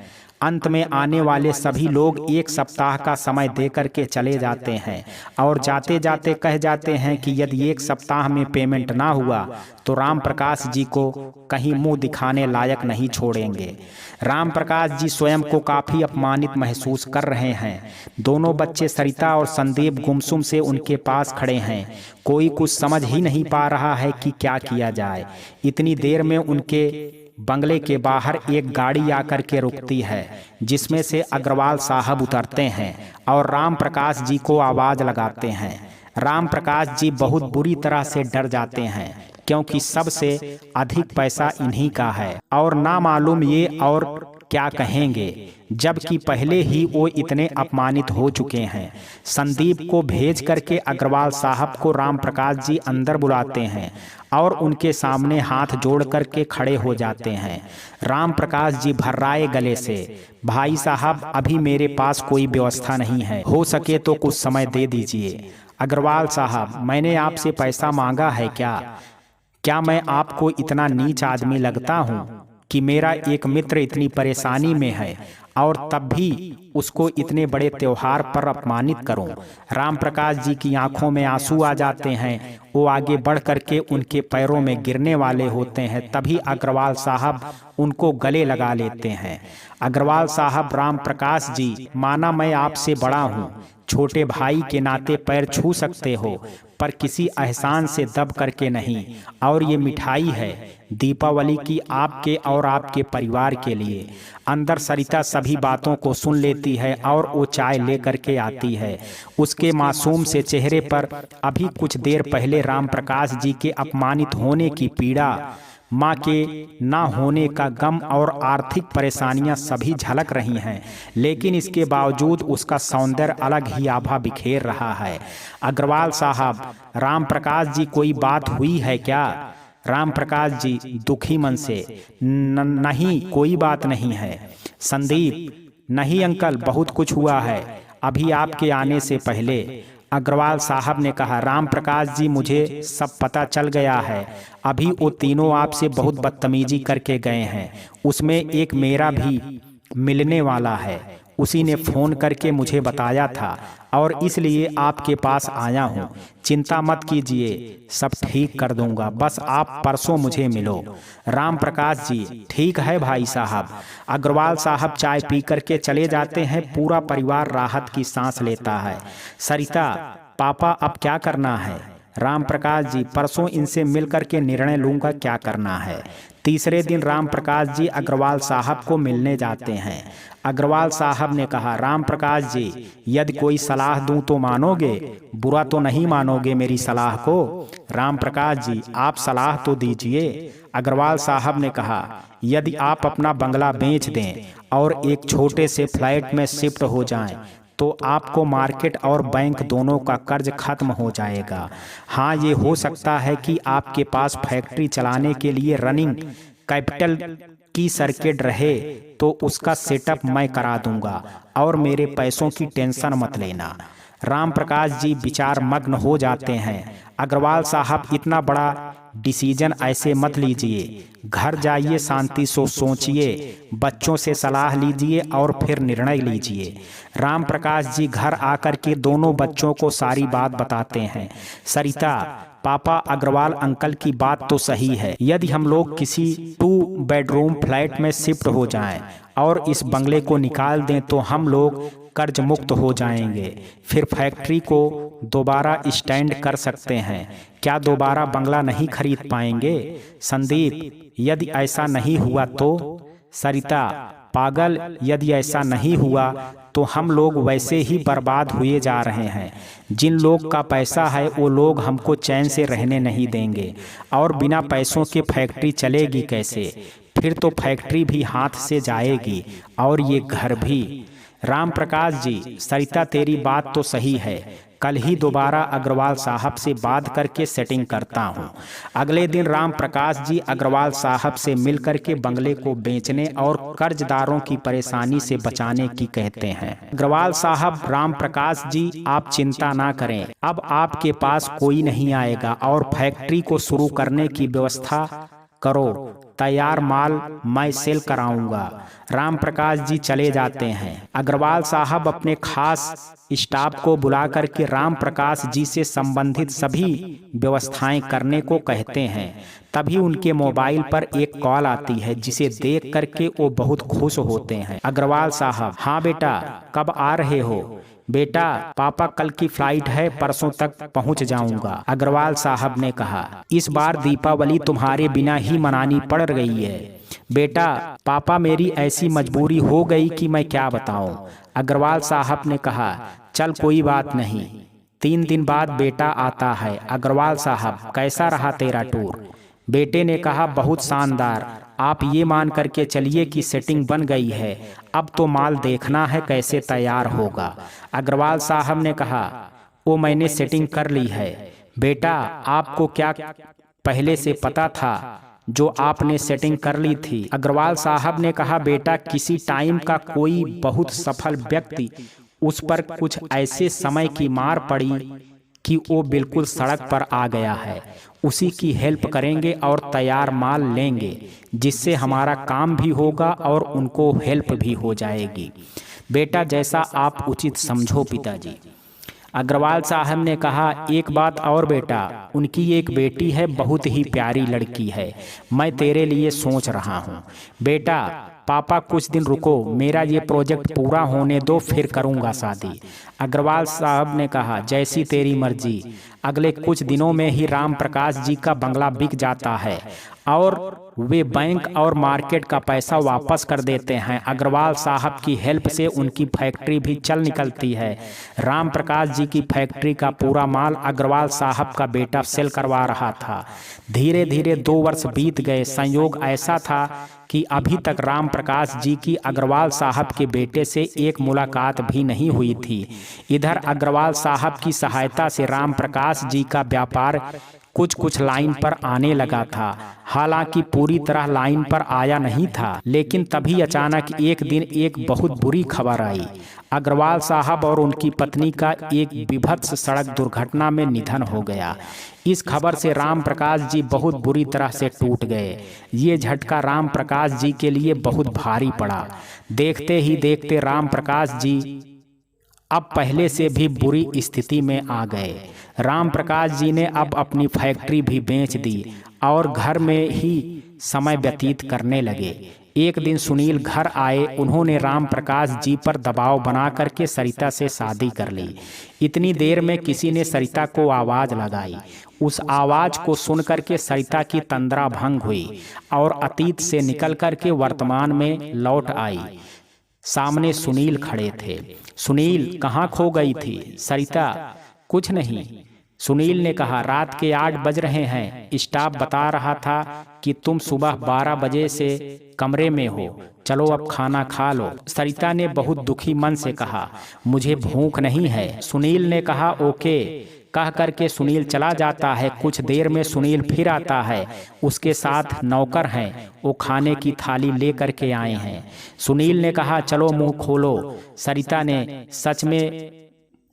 अंत में आने वाले सभी लोग 1 सप्ताह का समय देकर के चले जाते हैं और जाते जाते कह जाते हैं कि यदि 1 सप्ताह में पेमेंट ना हुआ तो राम प्रकाश जी को कहीं मुंह दिखाने लायक नहीं छोड़ेंगे। राम प्रकाश जी स्वयं को काफी अपमानित महसूस कर रहे हैं। दोनों बच्चे सरिता और संदीप गुमसुम से उनके पास खड़े हैं। कोई कुछ समझ ही नहीं पा रहा है कि क्या किया जाए। इतनी देर में उनके बंगले के बाहर एक गाड़ी आकर के रुकती है, जिसमें से अग्रवाल साहब उतरते हैं और राम प्रकाश जी को आवाज लगाते हैं। राम प्रकाश जी बहुत बुरी तरह से डर जाते हैं, क्योंकि सबसे अधिक पैसा इन्हीं का है और ना मालूम ये और क्या कहेंगे, जबकि पहले ही वो इतने अपमानित हो चुके हैं। संदीप को भेज करके अग्रवाल साहब को राम प्रकाश जी अंदर बुलाते हैं और उनके सामने हाथ जोड़ करके खड़े हो जाते हैं। राम प्रकाश जी भर्राए गले से, भाई साहब अभी मेरे पास कोई व्यवस्था नहीं है, हो सके तो कुछ समय दे दीजिए। अग्रवाल साहब, मैंने आपसे पैसा मांगा है क्या मैं आपको इतना नीच आदमी लगता हूँ कि मेरा एक मित्र इतनी परेशानी में है और तब भी उसको इतने बड़े त्योहार पर अपमानित करूं। राम प्रकाश जी की आंखों में आंसू आ जाते हैं। वो आगे बढ़ करके उनके पैरों में गिरने वाले होते हैं, तभी अग्रवाल साहब उनको गले लगा लेते हैं। अग्रवाल साहब, राम प्रकाश जी, माना मैं आपसे बड़ा हूँ, छोटे भाई के नाते पैर छू सकते हो, पर किसी एहसान से दब करके नहीं। और ये मिठाई है दीपावली की, आपके और आपके परिवार के लिए। अंदर सरिता सभी बातों को सुन लेती है और वो चाय लेकर के आती है। उसके मासूम से चेहरे पर अभी कुछ देर पहले राम प्रकाश जी के अपमानित होने की पीड़ा, माँ के ना होने का गम और आर्थिक परेशानियां सभी झलक रही हैं, लेकिन इसके बावजूद उसका सौंदर्य अलग ही आभा बिखेर रहा है। अग्रवाल साहब, राम प्रकाश जी कोई बात हुई है क्या? राम प्रकाश जी दुखी मन से, नहीं कोई बात नहीं है। संदीप, नहीं अंकल, बहुत कुछ हुआ है अभी आपके आने से पहले। अग्रवाल साहब ने कहा, राम प्रकाश जी मुझे सब पता चल गया है, अभी वो तीनों आपसे बहुत बदतमीजी करके गए हैं, उसमें एक मेरा भी मिलने वाला है, उसी ने फोन करके मुझे बताया था और इसलिए आपके पास आया हूँ। चिंता मत कीजिए, सब ठीक कर दूंगा, बस आप परसों मुझे मिलो। राम प्रकाश जी, ठीक है भाई साहब। अग्रवाल साहब चाय पी करके चले जाते हैं। पूरा परिवार राहत की सांस लेता है। सरिता, पापा अब क्या करना है? राम प्रकाश जी, परसों इनसे मिल करके निर्णय लूंगा क्या करना है। तीसरे दिन राम प्रकाश जी अग्रवाल साहब को मिलने जाते हैं। अग्रवाल साहब ने कहा, राम प्रकाश जी, यदि कोई सलाह दूं तो मानोगे? बुरा तो नहीं मानोगे मेरी सलाह को? राम प्रकाश जी, आप सलाह तो दीजिए। अग्रवाल साहब ने कहा, यदि आप अपना बंगला बेच दें और एक छोटे से फ्लैट में शिफ्ट हो जाएं, तो आपको मार्केट और बैंक दोनों का कर्ज खत्म हो जाएगा। हाँ, ये हो सकता है कि आपके पास फैक्ट्री चलाने के लिए रनिंग कैपिटल की सर्किट रहे, तो उसका सेटअप मैं करा दूंगा और मेरे पैसों की टेंशन मत लेना। राम प्रकाश जी विचार मग्न हो जाते हैं। अग्रवाल साहब, इतना बड़ा डिसीजन ऐसे मत लीजिए। घर जाइए, शांति से सोचिए, बच्चों से सलाह लीजिए और फिर निर्णय लीजिए। राम प्रकाश जी घर आकर के दोनों बच्चों को सारी बात बताते हैं। सरिता, पापा, अग्रवाल अंकल की बात तो सही है। यदि हम लोग किसी 2 बेडरूम फ्लैट में शिफ्ट हो जाएं और इस बंगले को निकाल दें तो हम लोग कर्ज मुक्त हो जाएंगे। फिर फैक्ट्री को दोबारा स्टैंड कर सकते हैं। क्या दोबारा बंगला नहीं खरीद पाएंगे? संदीप, यदि ऐसा नहीं हुआ तो? सरिता, पागल, यदि ऐसा नहीं हुआ तो हम लोग वैसे ही बर्बाद हुए जा रहे हैं। जिन लोग का पैसा है वो लोग हमको चैन से रहने नहीं देंगे, और बिना पैसों के फैक्ट्री चलेगी कैसे? फिर तो फैक्ट्री भी हाथ से जाएगी और ये घर भी। राम प्रकाश जी, सरिता तेरी बात तो सही है। कल ही दोबारा अग्रवाल साहब से बात करके सेटिंग करता हूँ। अगले दिन राम प्रकाश जी अग्रवाल साहब से मिलकर के बंगले को बेचने और कर्जदारों की परेशानी से बचाने की कहते हैं। अग्रवाल साहब, राम प्रकाश जी आप चिंता ना करें, अब आपके पास कोई नहीं आएगा और फैक्ट्री को शुरू करने की व्यवस्था करो। तैयार माल मैं सेल कराऊंगा। राम प्रकाश जी चले जाते हैं। अग्रवाल साहब अपने खास स्टाफ को बुला करके राम प्रकाश जी से संबंधित सभी व्यवस्थाएं करने को कहते हैं। तभी उनके मोबाइल पर एक कॉल आती है जिसे देख करके वो बहुत खुश होते हैं। अग्रवाल साहब, हाँ बेटा, कब आ रहे हो? बेटा, पापा कल की फ्लाइट है, परसों तक पहुंच जाऊंगा। अग्रवाल साहब ने कहा, इस बार दीपावली तुम्हारे बिना ही मनानी पड़ रही है। बेटा, पापा मेरी ऐसी मजबूरी हो गई कि मैं क्या बताऊं। अग्रवाल साहब ने कहा, चल कोई बात नहीं, 3 दिन बाद बेटा आता है। अग्रवाल साहब, कैसा रहा तेरा टूर? बेटे ने कहा, बहुत शानदार। आप ये मान करके चलिए कि सेटिंग बन गई है, अब तो माल देखना है कैसे तैयार होगा। अग्रवाल साहब ने कहा, वो मैंने सेटिंग कर ली है। बेटा, आपको क्या पहले से पता था जो आपने सेटिंग कर ली थी? अग्रवाल साहब ने कहा, बेटा, किसी टाइम का कोई बहुत सफल व्यक्ति, उस पर कुछ ऐसे समय की मार पड़ी कि वो बिल्कुल सड़क पर आ गया है। उसी की हेल्प करेंगे और तैयार माल लेंगे, जिससे हमारा काम भी होगा और उनको हेल्प भी हो जाएगी। बेटा, जैसा आप उचित समझो पिताजी। अग्रवाल साहब ने कहा, एक बात और बेटा, उनकी एक बेटी है, बहुत ही प्यारी लड़की है। मैं तेरे लिए सोच रहा हूँ। बेटा, पापा कुछ दिन रुको, मेरा ये प्रोजेक्ट पूरा होने दो, फिर करूँगा शादी। अग्रवाल साहब ने कहा, जैसी तेरी मर्जी। अगले कुछ दिनों में ही राम प्रकाश जी का बंगला बिक जाता है और वे बैंक और मार्केट का पैसा वापस कर देते हैं। अग्रवाल साहब की हेल्प से उनकी फैक्ट्री भी चल निकलती है। राम प्रकाश जी की फैक्ट्री का पूरा माल अग्रवाल साहब का बेटा सेल करवा रहा था। धीरे धीरे 2 वर्ष बीत गए। संयोग ऐसा था कि अभी तक राम प्रकाश जी की अग्रवाल साहब के बेटे से एक मुलाकात भी नहीं हुई थी। इधर अग्रवाल साहब की सहायता से राम प्रकाश जी का व्यापार कुछ लाइन पर आने लगा था। हालांकि पूरी तरह लाइन पर आया नहीं था, लेकिन तभी अचानक एक दिन एक बहुत बुरी खबर आई। अग्रवाल साहब और उनकी पत्नी का एक विभत्स सड़क दुर्घटना में निधन हो गया। इस खबर से राम प्रकाश जी बहुत बुरी तरह से टूट गए। ये झटका राम प्रकाश जी के लिए बहुत भारी पड़ा। देखते ही देखते राम प्रकाश जी अब पहले से भी बुरी स्थिति में आ गए। राम प्रकाश जी ने अब अपनी फैक्ट्री भी बेच दी और घर में ही समय व्यतीत करने लगे। एक दिन सुनील घर आए। उन्होंने राम प्रकाश जी पर दबाव बना करके सरिता से शादी कर ली। इतनी देर में किसी ने सरिता को आवाज़ लगाई। उस आवाज़ को सुन करके सरिता की तंद्रा भंग हुई और अतीत से निकल करके वर्तमान में लौट आई। सामने सुनील खड़े थे। सुनील, कहाँ खो गई थी? सरिता, कुछ नहीं। सुनील ने कहा, रात के 8 बज रहे हैं। स्टाफ बता रहा था कि तुम सुबह 12 बजे से कमरे में हो। चलो अब खाना खा लो। सरिता ने बहुत दुखी मन से कहा, मुझे भूख नहीं है। सुनील ने कहा, ओके। कह करके सुनील चला जाता है। कुछ देर में सुनील फिर आता है। उसके साथ नौकर हैं। वो खाने की थाली ले करके आए हैं। सुनील ने कहा, चलो मुंह खोलो। सरिता ने, सच में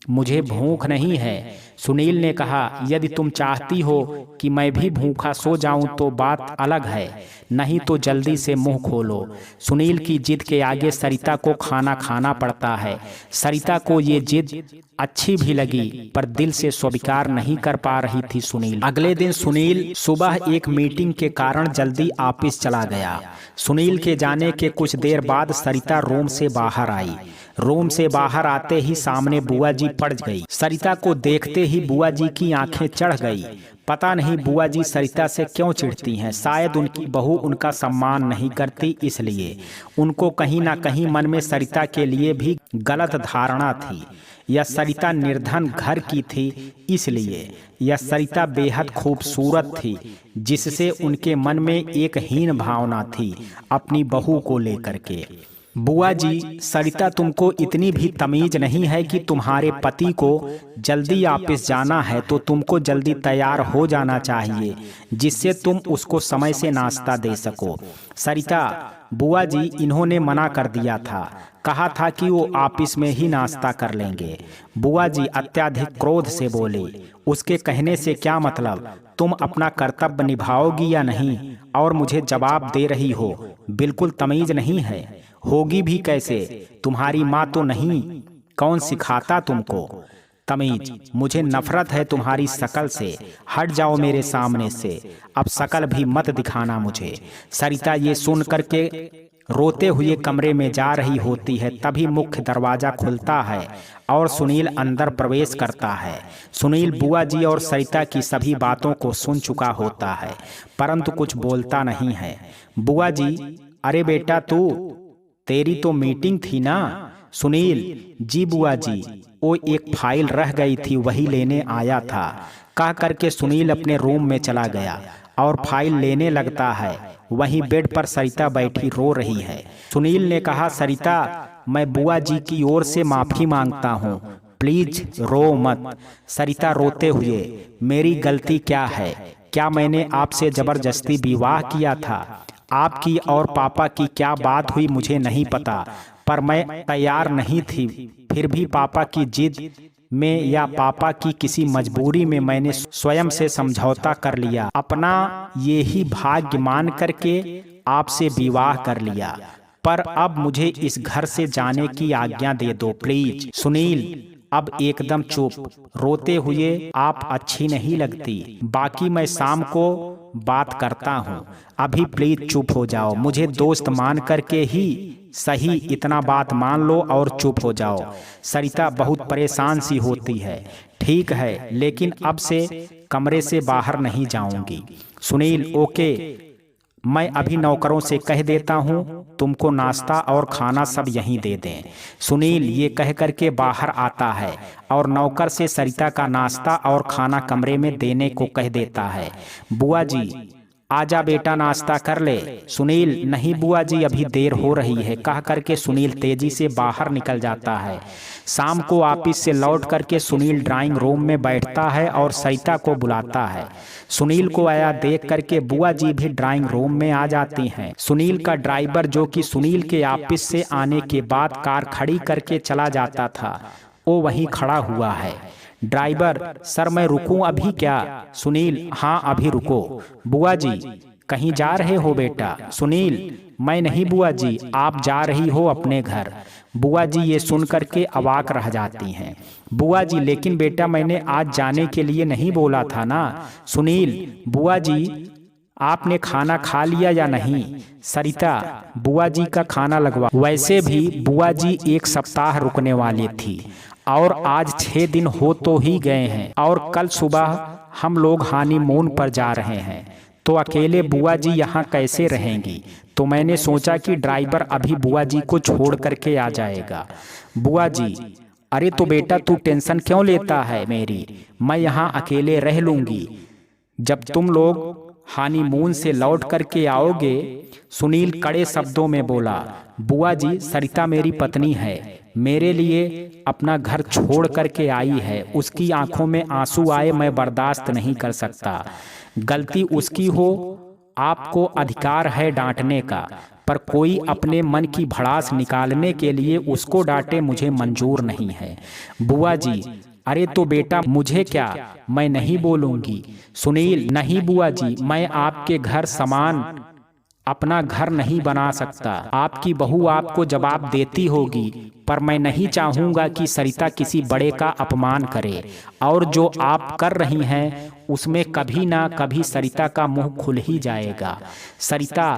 मुझे भूख नहीं है। सुनील ने कहा, यदि तुम चाहती हो कि मैं भी भूखा सो जाऊं तो बात अलग है, नहीं तो जल्दी से मुंह खोलो। सुनील की जिद के आगे सरिता को खाना खाना पड़ता है। सरिता को ये जिद अच्छी भी लगी पर दिल से स्वीकार नहीं कर पा रही थी सुनील। अगले दिन सुनील सुबह एक मीटिंग के कारण जल्दी ऑफिस चला गया। सुनील के जाने के कुछ देर बाद सरिता रूम से बाहर आई। रूम से बाहर आते ही सामने बुआ जी पड़ गई। सरिता को देखते ही बुआ जी की आंखें चढ़ गई। पता नहीं बुआ जी सरिता से क्यों चिढ़ती हैं। शायद उनकी बहू उनका सम्मान नहीं करती, इसलिए उनको कहीं ना कहीं मन में सरिता के लिए भी गलत धारणा थी। या सरिता निर्धन घर की थी, इसलिए या सरिता बेहद खूबसूरत थी, जिससे उनके मन में एक हीन भावना थी अपनी बहू को लेकर के। बुआ जी, सरिता, तुमको इतनी भी तमीज नहीं है कि तुम्हारे पति को जल्दी ऑफिस जाना है तो तुमको जल्दी तैयार हो जाना चाहिए, जिससे तुम उसको समय से नाश्ता दे सको। सरिता, बुआ जी, इन्होंने मना कर दिया था, कहा था कि वो ऑफिस में ही नाश्ता कर लेंगे। बुआ जी अत्यधिक क्रोध से बोले, उसके कहने से क्या मतलब? तुम अपना कर्तव्य निभाओगी या नहीं और मुझे जवाब दे रही हो? बिल्कुल तमीज नहीं है। होगी भी कैसे? तुम्हारी माँ तो नहीं, कौन सिखाता तुमको तमीज? मुझे नफरत है तुम्हारी शकल से, हट जाओ मेरे सामने से, अब शकल भी मत दिखाना मुझे। सरिता ये सुन करके रोते हुए कमरे में जा रही होती है, तभी मुख्य दरवाजा खुलता है और सुनील अंदर प्रवेश करता है। सुनील बुआ जी और सरिता की सभी बातों को सुन चुका होता है, परंतु कुछ बोलता नहीं है। बुआ जी, अरे बेटा तू, तेरी तो मीटिंग थी ना? सुनील, जी बुआ जी, वो एक फाइल रह गई थी, वही लेने आया था, कह करके सुनील अपने रूम में चला गया और फाइल लेने लगता है। वहीं बेड पर सरिता बैठी रो रही है। सुनील ने कहा, सरिता, मैं बुआ जी की ओर से माफी मांगता हूँ, प्लीज रो मत। सरिता रोते हुए, मेरी गलती क्या है? क्या मैंने आपसे जबरदस्ती विवाह किया था? आपकी और पापा की क्या बात हुई मुझे नहीं पता, पर मैं तैयार नहीं थी। फिर भी पापा की जिद में या पापा की किसी मजबूरी में मैंने स्वयं से समझौता कर लिया, अपना ये ही भाग्य मान करके आपसे विवाह कर लिया। पर अब मुझे इस घर से जाने की आज्ञा दे दो प्लीज। सुनील अब एकदम चुप, रोते हुए, आप अच्छी नहीं लगती, बाकी मैं शाम को बात करता हूँ, अभी प्लीज चुप हो जाओ। मुझे दोस्त मान करके ही सही, इतना बात मान लो और चुप हो जाओ। सरिता बहुत परेशान सी होती है। ठीक है, लेकिन अब से कमरे से बाहर नहीं जाऊंगी। सुनील, ओके, मैं अभी नौकरों से कह देता हूँ तुमको नाश्ता और खाना सब यहीं दे दें। सुनील ये कह करके बाहर आता है और नौकर से सरिता का नाश्ता और खाना कमरे में देने को कह देता है। बुआ जी, आजा बेटा, नाश्ता कर ले। सुनील, नहीं बुआ जी, अभी देर हो रही है, कह करके सुनील तेजी से बाहर निकल जाता है। शाम को ऑफिस से लौट करके सुनील ड्राइंग रूम में बैठता है और सरिता को बुलाता है। सुनील को आया देख करके बुआ जी भी ड्राइंग रूम में आ जाती हैं। सुनील का ड्राइवर, जो कि सुनील के ऑफिस से आने के बाद कार खड़ी करके चला जाता था, वो वहीं खड़ा हुआ है। ड्राइवर, सर मैं रुकूं अभी क्या? सुनील, हाँ अभी रुको। बुआ जी, कहीं जा रहे हो बेटा? सुनील, मैं नहीं बुआ जी, आप जा रही हो अपने घर। बुआ जी ये सुन करके अवाक रह जाती हैं। बुआ जी, लेकिन बेटा मैंने आज जाने के लिए नहीं बोला था ना। सुनील, बुआ जी आपने खाना खा लिया या नहीं? सरिता, बुआ जी का खाना लगवा। वैसे भी बुआ जी 1 सप्ताह रुकने वाली थी और आज 6 दिन हो तो ही गए हैं और कल सुबह हम लोग हनीमून पर जा रहे हैं, तो अकेले बुआ जी यहाँ कैसे रहेंगी? तो मैंने सोचा कि ड्राइवर अभी बुआ जी को छोड़ करके आ जाएगा। बुआ जी, अरे तो बेटा तू टेंशन क्यों लेता है मेरी, मैं यहाँ अकेले रह लूँगी जब तुम लोग हनीमून से लौट करके आओगे। सुनील कड़े शब्दों में बोला, बुआ जी सरिता मेरी पत्नी है, मेरे लिए अपना घर छोड़ करके आई है, उसकी आंखों में आंसू आए मैं बर्दाश्त नहीं कर सकता। गलती उसकी हो, आपको अधिकार है डांटने का, पर कोई अपने मन की भड़ास निकालने के लिए उसको डांटे मुझे मंजूर नहीं है। बुआ जी, अरे तो बेटा मुझे क्या, मैं नहीं बोलूंगी। सुनील, नहीं बुआ जी, मैं आपके घर समान अपना घर नहीं बना सकता। आपकी बहू आपको जवाब देती होगी, पर मैं नहीं चाहूंगा कि सरिता किसी बड़े का अपमान करे। और जो आप कर रही हैं उसमें कभी ना कभी सरिता का मुंह खुल ही जाएगा। सरिता,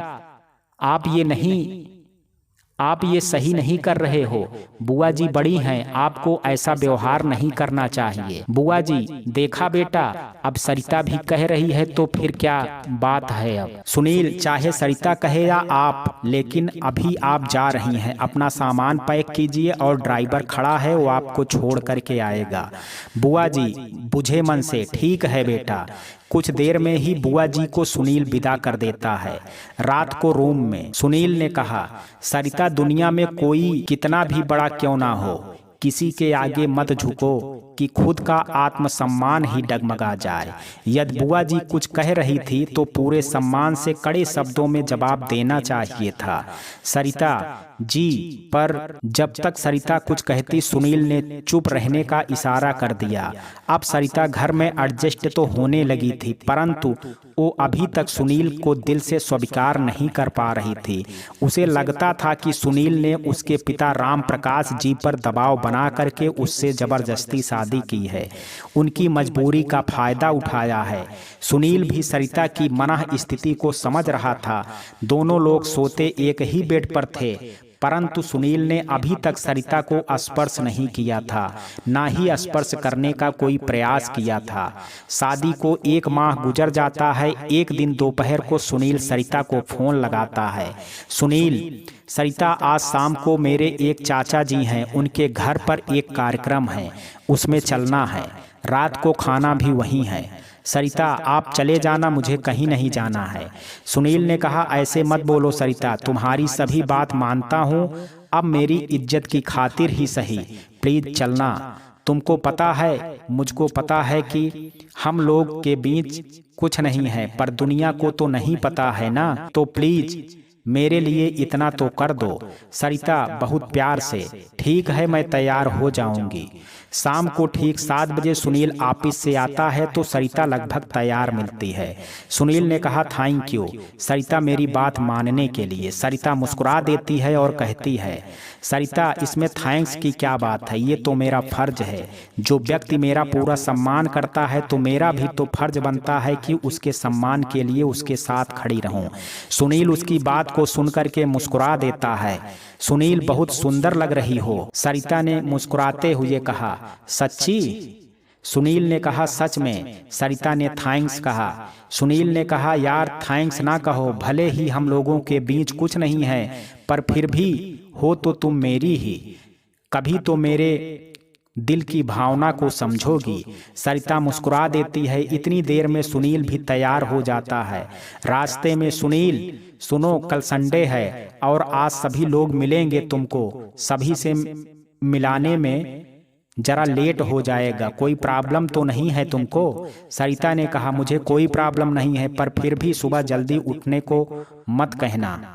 आप ये सही नहीं कर रहे हो। बुआ जी बड़ी हैं, आपको ऐसा व्यवहार नहीं करना चाहिए। बुआ जी, देखा बेटा, अब सरिता भी कह रही है तो फिर क्या बात है अब। सुनील, चाहे सरिता कहे या आप, लेकिन अभी आप जा रही हैं। अपना सामान पैक कीजिए और ड्राइवर खड़ा है, वो आपको छोड़ करके आएगा। बुआ जी बुझे मन से, ठीक है बेटा। कुछ देर में ही बुआ जी को सुनील विदा कर देता है। रात को रूम में सुनील ने कहा, सरिता, दुनिया में कोई कितना भी बड़ा क्यों ना हो, किसी के आगे मत झुको कि खुद का आत्मसम्मान ही डगमगा जाए। यदि बुआ जी कुछ कह रही थी तो पूरे सम्मान से कड़े शब्दों में जवाब देना चाहिए था, सरिता जी। पर जब तक सरिता कुछ कहती सुनील ने चुप रहने का इशारा कर दिया। अब सरिता घर में एडजस्ट तो होने लगी थी, परंतु वो अभी तक सुनील को दिल से स्वीकार नहीं कर पा रही थी। उसे लगता था कि सुनील ने उसके पिता राम प्रकाश जी पर दबाव बना करके उससे जबरदस्ती शादी की है, उनकी मजबूरी का फायदा उठाया है। सुनील भी सरिता की मना स्थिति को समझ रहा था। दोनों लोग सोते एक ही बेड पर थे, परंतु सुनील ने अभी तक सरिता को स्पर्श नहीं किया था, ना ही स्पर्श करने का कोई प्रयास किया था। शादी को 1 माह गुजर जाता है। एक दिन दोपहर को सुनील सरिता को फोन लगाता है। सुनील, सरिता, आज शाम को मेरे एक चाचा जी हैं, उनके घर पर एक कार्यक्रम है, उसमें चलना है। रात को खाना भी वहीं है। सरिता, आप चले जाना, मुझे कहीं नहीं जाना है। सुनील ने कहा, ऐसे मत बोलो सरिता, तुम्हारी सभी बात मानता हूँ, अब मेरी इज्जत की खातिर ही सही, प्लीज चलना। तुमको पता है, मुझको पता है कि हम लोग के बीच कुछ नहीं है, पर दुनिया को तो नहीं पता है ना, तो प्लीज मेरे लिए इतना तो कर दो। सरिता बहुत प्यार से, ठीक है, मैं तैयार हो जाऊंगी। शाम को ठीक 7 बजे सुनील ऑफिस से आता है तो सरिता लगभग तैयार मिलती है। सुनील ने कहा, थैंक यू सरिता मेरी बात मानने के लिए। सरिता मुस्कुरा देती है और कहती है, सरिता, इसमें थैंक्स की क्या बात है, ये तो मेरा फर्ज है। जो व्यक्ति मेरा पूरा सम्मान करता है तो मेरा भी तो फर्ज बनता है कि उसके सम्मान के लिए उसके साथ खड़ी रहूं। सुनील उसकी बात को सुनकर के मुस्कुरा देता है। सुनील, बहुत सुंदर लग रही हो, सरिता ने मुस्कुराते हुए कहा। सच्ची? सुनील ने कहा, सच में। सरिता ने थैंक्स कहा। सुनील ने कहा, यार थैंक्स ना कहो, भले ही हम लोगों के बीच कुछ नहीं है, पर फिर भी हो तो तुम मेरी ही, कभी तो मेरे दिल की भावना को समझोगी। सरिता मुस्कुरा देती है। इतनी देर में सुनील भी तैयार हो जाता है। रास्ते में सुनील, सुनो, कल संडे है और आज सभी लोग मिलेंगे, तुमको सभी से मिलाने में जरा लेट हो जाएगा, कोई प्रॉब्लम तो नहीं है तुमको? सरिता ने कहा, मुझे कोई प्रॉब्लम नहीं है, पर फिर भी सुबह जल्दी उठने को मत कहना।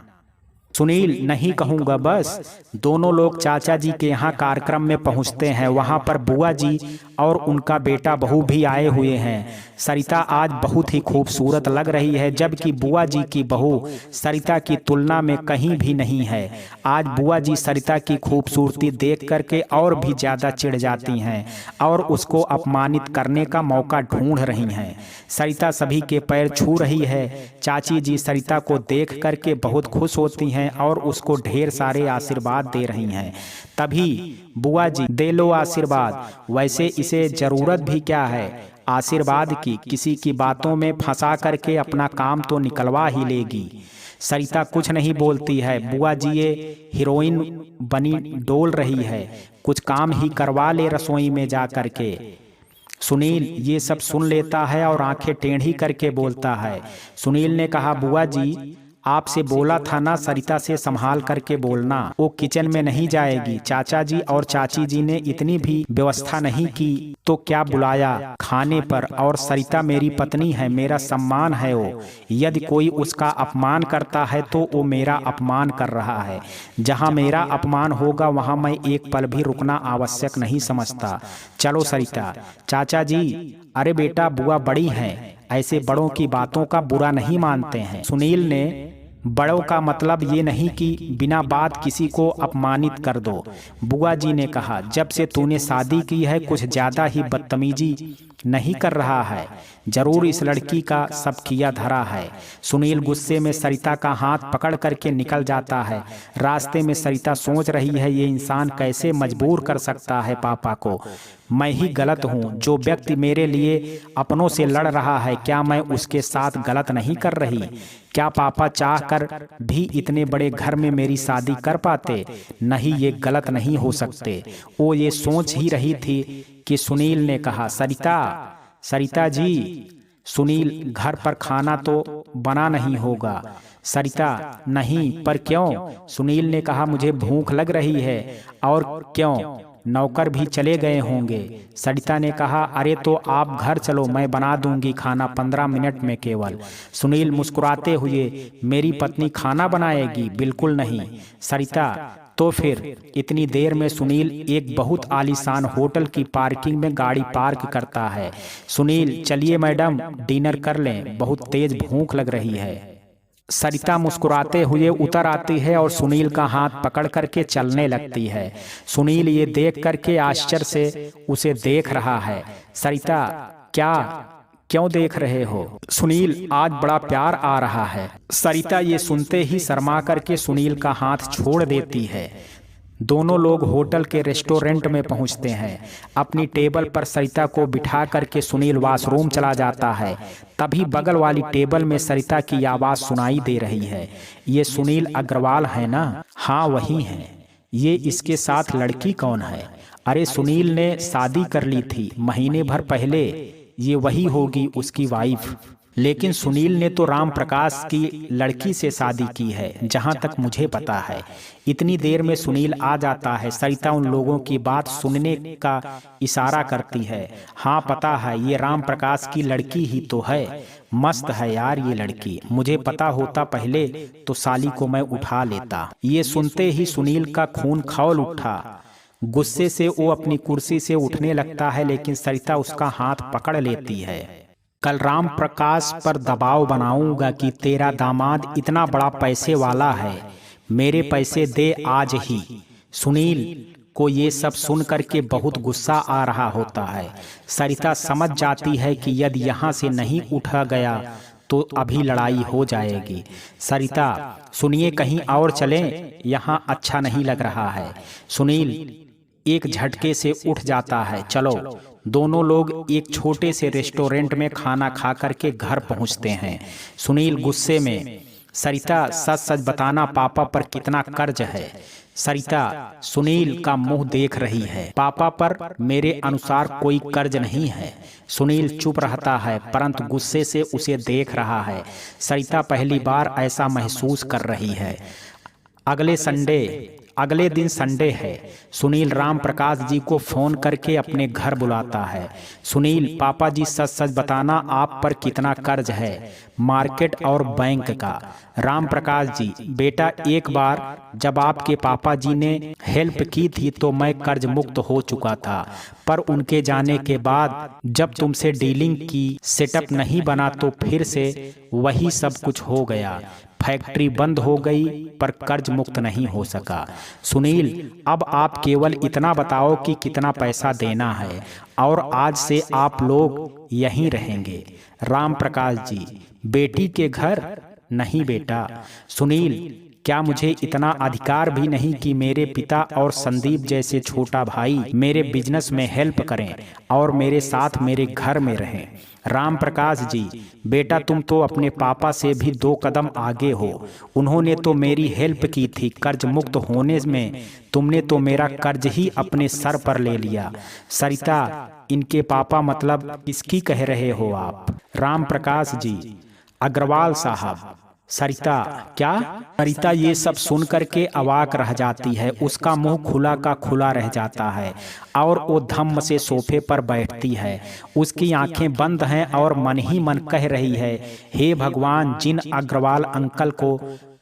सुनील, नहीं कहूँगा, बस। दोनों लोग चाचा जी के यहाँ कार्यक्रम में पहुँचते हैं। वहाँ पर बुआ जी और उनका बेटा बहू भी आए हुए हैं। सरिता आज बहुत ही खूबसूरत लग रही है, जबकि बुआ जी की बहू सरिता की तुलना में कहीं भी नहीं है। आज बुआ जी सरिता की खूबसूरती देख करके और भी ज़्यादा चिढ़ जाती हैं और उसको अपमानित करने का मौका ढूंढ रही हैं। सरिता सभी के पैर छू रही है। चाची जी सरिता को देख करके बहुत खुश होती हैं और उसको ढेर सारे आशीर्वाद दे रही हैं। तभी बुआ जी, दे लो आशीर्वाद, वैसे इसे जरूरत भी क्या है आशीर्वाद की, किसी की बातों में फंसा करके अपना काम तो निकलवा ही लेगी। सरिता कुछ नहीं बोलती है। बुआ जी ये हीरोइन बनी डोल रही है, कुछ काम ही करवा ले रसोई में जा करके। सुनील ये सब सुन लेता है और आंखें टेढ़ी करके बोलता है। सुनील ने कहा, बुआ जी आपसे बोला था ना सरिता से संभाल करके बोलना, वो किचन में नहीं जाएगी। चाचा जी और चाची जी ने इतनी भी व्यवस्था नहीं की तो क्या बुलाया खाने पर। और सरिता मेरी पत्नी है, मेरा सम्मान है वो। यदि कोई उसका अपमान करता है तो वो मेरा अपमान कर रहा है। जहाँ मेरा अपमान होगा वहाँ मैं एक पल भी रुकना आवश्यक नहीं समझता। चलो सरिता। चाचा जी, अरे बेटा बुआ बड़ी हैं, ऐसे बड़ों की बातों का बुरा नहीं मानते हैं। सुनील ने बड़ों का मतलब ये नहीं कि बिना बात किसी को अपमानित कर दो। बुआ जी ने कहा, जब से तूने शादी की है कुछ ज्यादा ही बदतमीजी नहीं कर रहा है? जरूर इस लड़की का सब किया धरा है। सुनील गुस्से में सरिता का हाथ पकड़ करके निकल जाता है। रास्ते में सरिता सोच रही है, ये इंसान कैसे मजबूर कर सकता है पापा को। मैं ही गलत हूँ। जो व्यक्ति मेरे लिए अपनों से लड़ रहा है, क्या मैं उसके साथ गलत नहीं कर रही? क्या पापा चाह कर भी इतने बड़े घर में मेरी शादी कर पाते? नहीं, ये गलत नहीं हो सकते। वो ये सोच ही रही थी कि सुनील ने कहा, सरिता, सरिता जी। सुनील, घर पर खाना तो बना नहीं होगा। सरिता, नहीं, पर क्यों? सुनील ने कहा, मुझे भूख लग रही है। और क्यों? नौकर भी चले गए होंगे। सरिता ने कहा, अरे तो आप घर चलो, मैं बना दूंगी खाना 15 मिनट में केवल। सुनील मुस्कुराते हुए, मेरी पत्नी खाना बनाएगी? बिल्कुल नहीं। सरिता, तो फिर? इतनी देर में सुनील एक बहुत आलीशान होटल की पार्किंग में गाड़ी पार्क करता है। सुनील, चलिए मैडम, डिनर कर लें, बहुत तेज भूख लग रही है। सरिता मुस्कुराते हुए उतर आती है और सुनील का हाथ पकड़ करके चलने लगती है। सुनील ये देख करके आश्चर्य से उसे देख रहा है। सरिता, क्या, क्यों देख रहे हो? सुनील, आज बड़ा प्यार आ रहा है। सरिता ये सुनते ही शर्मा करके सुनील का हाथ छोड़ देती है। दोनों लोग होटल के रेस्टोरेंट में पहुंचते हैं। अपनी टेबल पर सरिता को बिठा करके सुनील वॉशरूम चला जाता है। तभी बगल वाली टेबल में सरिता की आवाज सुनाई दे रही है, ये सुनील अग्रवाल है ना? हाँ वही है। ये इसके साथ लड़की कौन है? अरे सुनील ने शादी कर ली थी महीने भर पहले, ये वही होगी उसकी वाइफ। लेकिन सुनील ने तो राम प्रकाश की लड़की से शादी की है, जहां तक मुझे पता है। इतनी देर में सुनील आ जाता है। सरिता उन लोगों की बात सुनने का इशारा करती है। हाँ पता है, ये राम प्रकाश की लड़की ही तो है। मस्त है यार ये लड़की, मुझे पता होता पहले तो साली को मैं उठा लेता। ये सुनते ही सुनील का खून खौल उठा। गुस्से से वो अपनी कुर्सी से उठने लगता है, लेकिन सरिता उसका हाथ पकड़ लेती है। कल राम प्रकाश पर दबाव बनाऊंगा कि तेरा दामाद इतना बड़ा पैसे वाला है, मेरे पैसे दे आज ही। सुनील को ये सब सुन करके बहुत गुस्सा आ रहा होता है। सरिता समझ जाती है कि यदि यहाँ से नहीं उठा गया तो अभी लड़ाई हो जाएगी। सरिता, सुनिए, कहीं और चलें, यहाँ अच्छा नहीं लग रहा है। सुनील एक झटके से उठ जाता है। चलो। दोनों लोग एक छोटे से रेस्टोरेंट में खाना खा करके घर पहुंचते हैं। सुनील गुस्से में, सरिता सच सच बताना पापा पर कितना कर्ज है? सरिता सुनील का मुंह देख रही है। पापा पर मेरे अनुसार कोई कर्ज नहीं है। सुनील चुप रहता है, परंतु गुस्से से उसे देख रहा है। सरिता पहली बार ऐसा महसूस कर रही है। अगले दिन संडे है। सुनील राम प्रकाश जी को फोन करके अपने घर बुलाता है। सुनील, पापा जी सच सच बताना आप पर कितना कर्ज है, मार्केट और बैंक का? राम प्रकाश जी, बेटा एक बार जब आपके पापा जी ने हेल्प की थी तो मैं कर्ज मुक्त हो चुका था, पर उनके जाने के बाद जब तुमसे डीलिंग की सेटअप नहीं बना तो फिर से वही सब कुछ हो गया। फैक्ट्री बंद हो गई पर कर्ज मुक्त नहीं हो सका। सुनील, अब आप केवल इतना बताओ कि कितना पैसा देना है और आज से आप लोग यहीं रहेंगे। राम प्रकाश जी, बेटी के घर? नहीं बेटा। सुनील, क्या मुझे इतना अधिकार भी नहीं कि मेरे पिता और संदीप जैसे छोटा भाई मेरे बिजनेस में हेल्प करें और मेरे साथ मेरे घर में रहें? राम प्रकाश जी, बेटा तुम तो अपने पापा से भी 2 कदम आगे हो। उन्होंने तो मेरी हेल्प की थी कर्ज मुक्त होने में, तुमने तो मेरा कर्ज ही अपने सर पर ले लिया। सरिता, इनके पापा मतलब किसकी कह रहे हो आप? राम प्रकाश जी, अग्रवाल साहब। सरिता क्या? सरिता ये सब सुन करके अवाक रह जाती है। उसका मुंह खुला का खुला रह जाता है और वो धम्म से सोफे पर बैठती है। उसकी आंखें बंद हैं और मन ही मन कह रही है, हे भगवान, जिन अग्रवाल अंकल को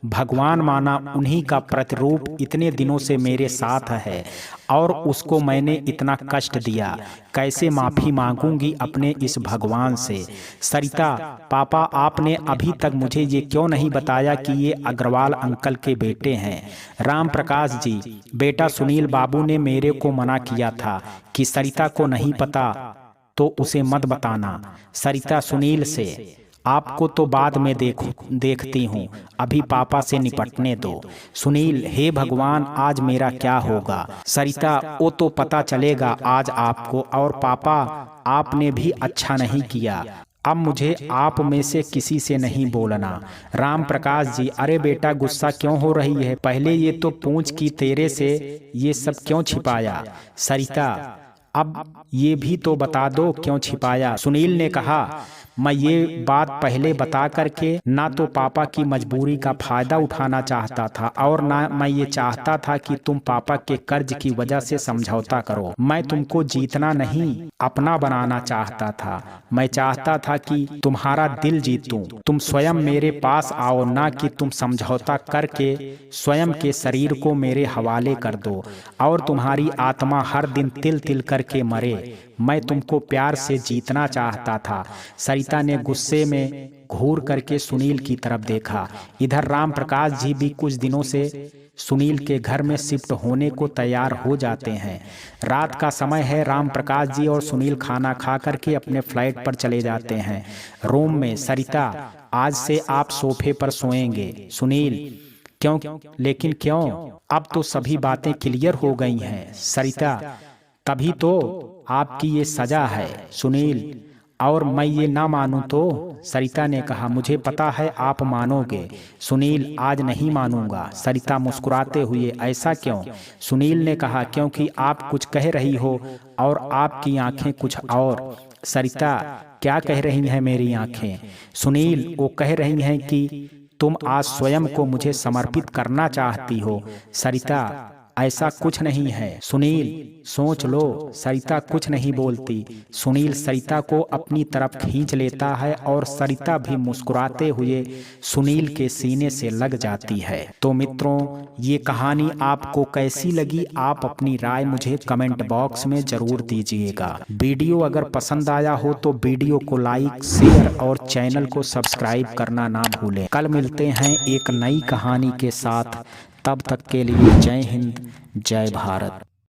भगवान माना उन्हीं का प्रतिरूप इतने दिनों से मेरे साथ है और उसको मैंने इतना कष्ट दिया। कैसे माफी मांगूंगी अपने इस भगवान से। सरिता, पापा आपने अभी तक मुझे ये क्यों नहीं बताया कि ये अग्रवाल अंकल के बेटे हैं? राम प्रकाश जी, बेटा सुनील बाबू ने मेरे को मना किया था कि सरिता को नहीं पता तो उसे मत बताना। सरिता सुनील से, आपको तो बाद में देखती हूँ, अभी पापा से निपटने दो। सुनील, हे भगवान, आज मेरा क्या होगा? सरिता, वो तो पता चलेगा आज आपको। और पापा, आपने भी अच्छा नहीं किया। अब मुझे आप में से किसी से नहीं बोलना। राम प्रकाश जी, अरे बेटा गुस्सा क्यों हो रही है? पहले ये तो पूछ कि तेरे से ये सब क्यों छिपाया। सरिता, अब ये भी तो बता दो क्यों छिपाया। सुनील ने कहा, मैं ये बात पहले बता करके ना तो पापा की मजबूरी का फायदा उठाना चाहता था और ना मैं ये चाहता था कि तुम पापा के कर्ज की वजह से समझौता करो। मैं तुमको जीतना नहीं, अपना बनाना चाहता था। मैं चाहता था कि तुम्हारा दिल जीतूं। तुम स्वयं मेरे पास आओ, ना कि तुम समझौता करके स्वयं के शरीर को मेरे हवाले कर दो और तुम्हारी आत्मा हर दिन तिल तिल करके मरे। मैं तुमको प्यार से जीतना चाहता था। सरिता ने गुस्से में घूर करके सुनील की तरफ देखा। इधर राम प्रकाश जी भी कुछ दिनों से सुनील के घर में शिफ्ट होने को तैयार हो जाते हैं। रात का समय है। राम प्रकाश जी और सुनील खाना खा करके अपने फ्लैट पर चले जाते हैं। रूम में, सरिता, आज से आप सोफे पर सोएंगे। सुनील, क्यों? लेकिन क्यों? अब तो सभी बातें क्लियर हो गई हैं। सरिता, तभी तो आपकी ये सजा है। सुनील, और मैं ये ना मानूं तो? सरिता ने कहा, मुझे पता है आप मानोगे। सुनील, आज नहीं मानूंगा। सरिता मुस्कुराते हुए, ऐसा क्यों? सुनील ने कहा, क्योंकि आप कुछ कह रही हो और आपकी आंखें कुछ और। सरिता, क्या कह रही हैं मेरी आंखें? सुनील, वो कह रही हैं कि तुम आज स्वयं को मुझे समर्पित करना चाहती हो। सरिता, ऐसा कुछ नहीं है। सुनील, सोच लो। सरिता कुछ नहीं बोलती। सुनील सरिता को अपनी तरफ खींच लेता है और सरिता भी मुस्कुराते हुए सुनील के सीने से लग जाती है। तो मित्रों, ये कहानी आपको कैसी लगी? आप अपनी राय मुझे कमेंट बॉक्स में जरूर दीजिएगा। वीडियो अगर पसंद आया हो तो वीडियो को लाइक, शेयर और चैनल को सब्सक्राइब करना ना भूलें। कल मिलते हैं एक नई कहानी के साथ। तब तक के लिए जय हिंद, जय भारत।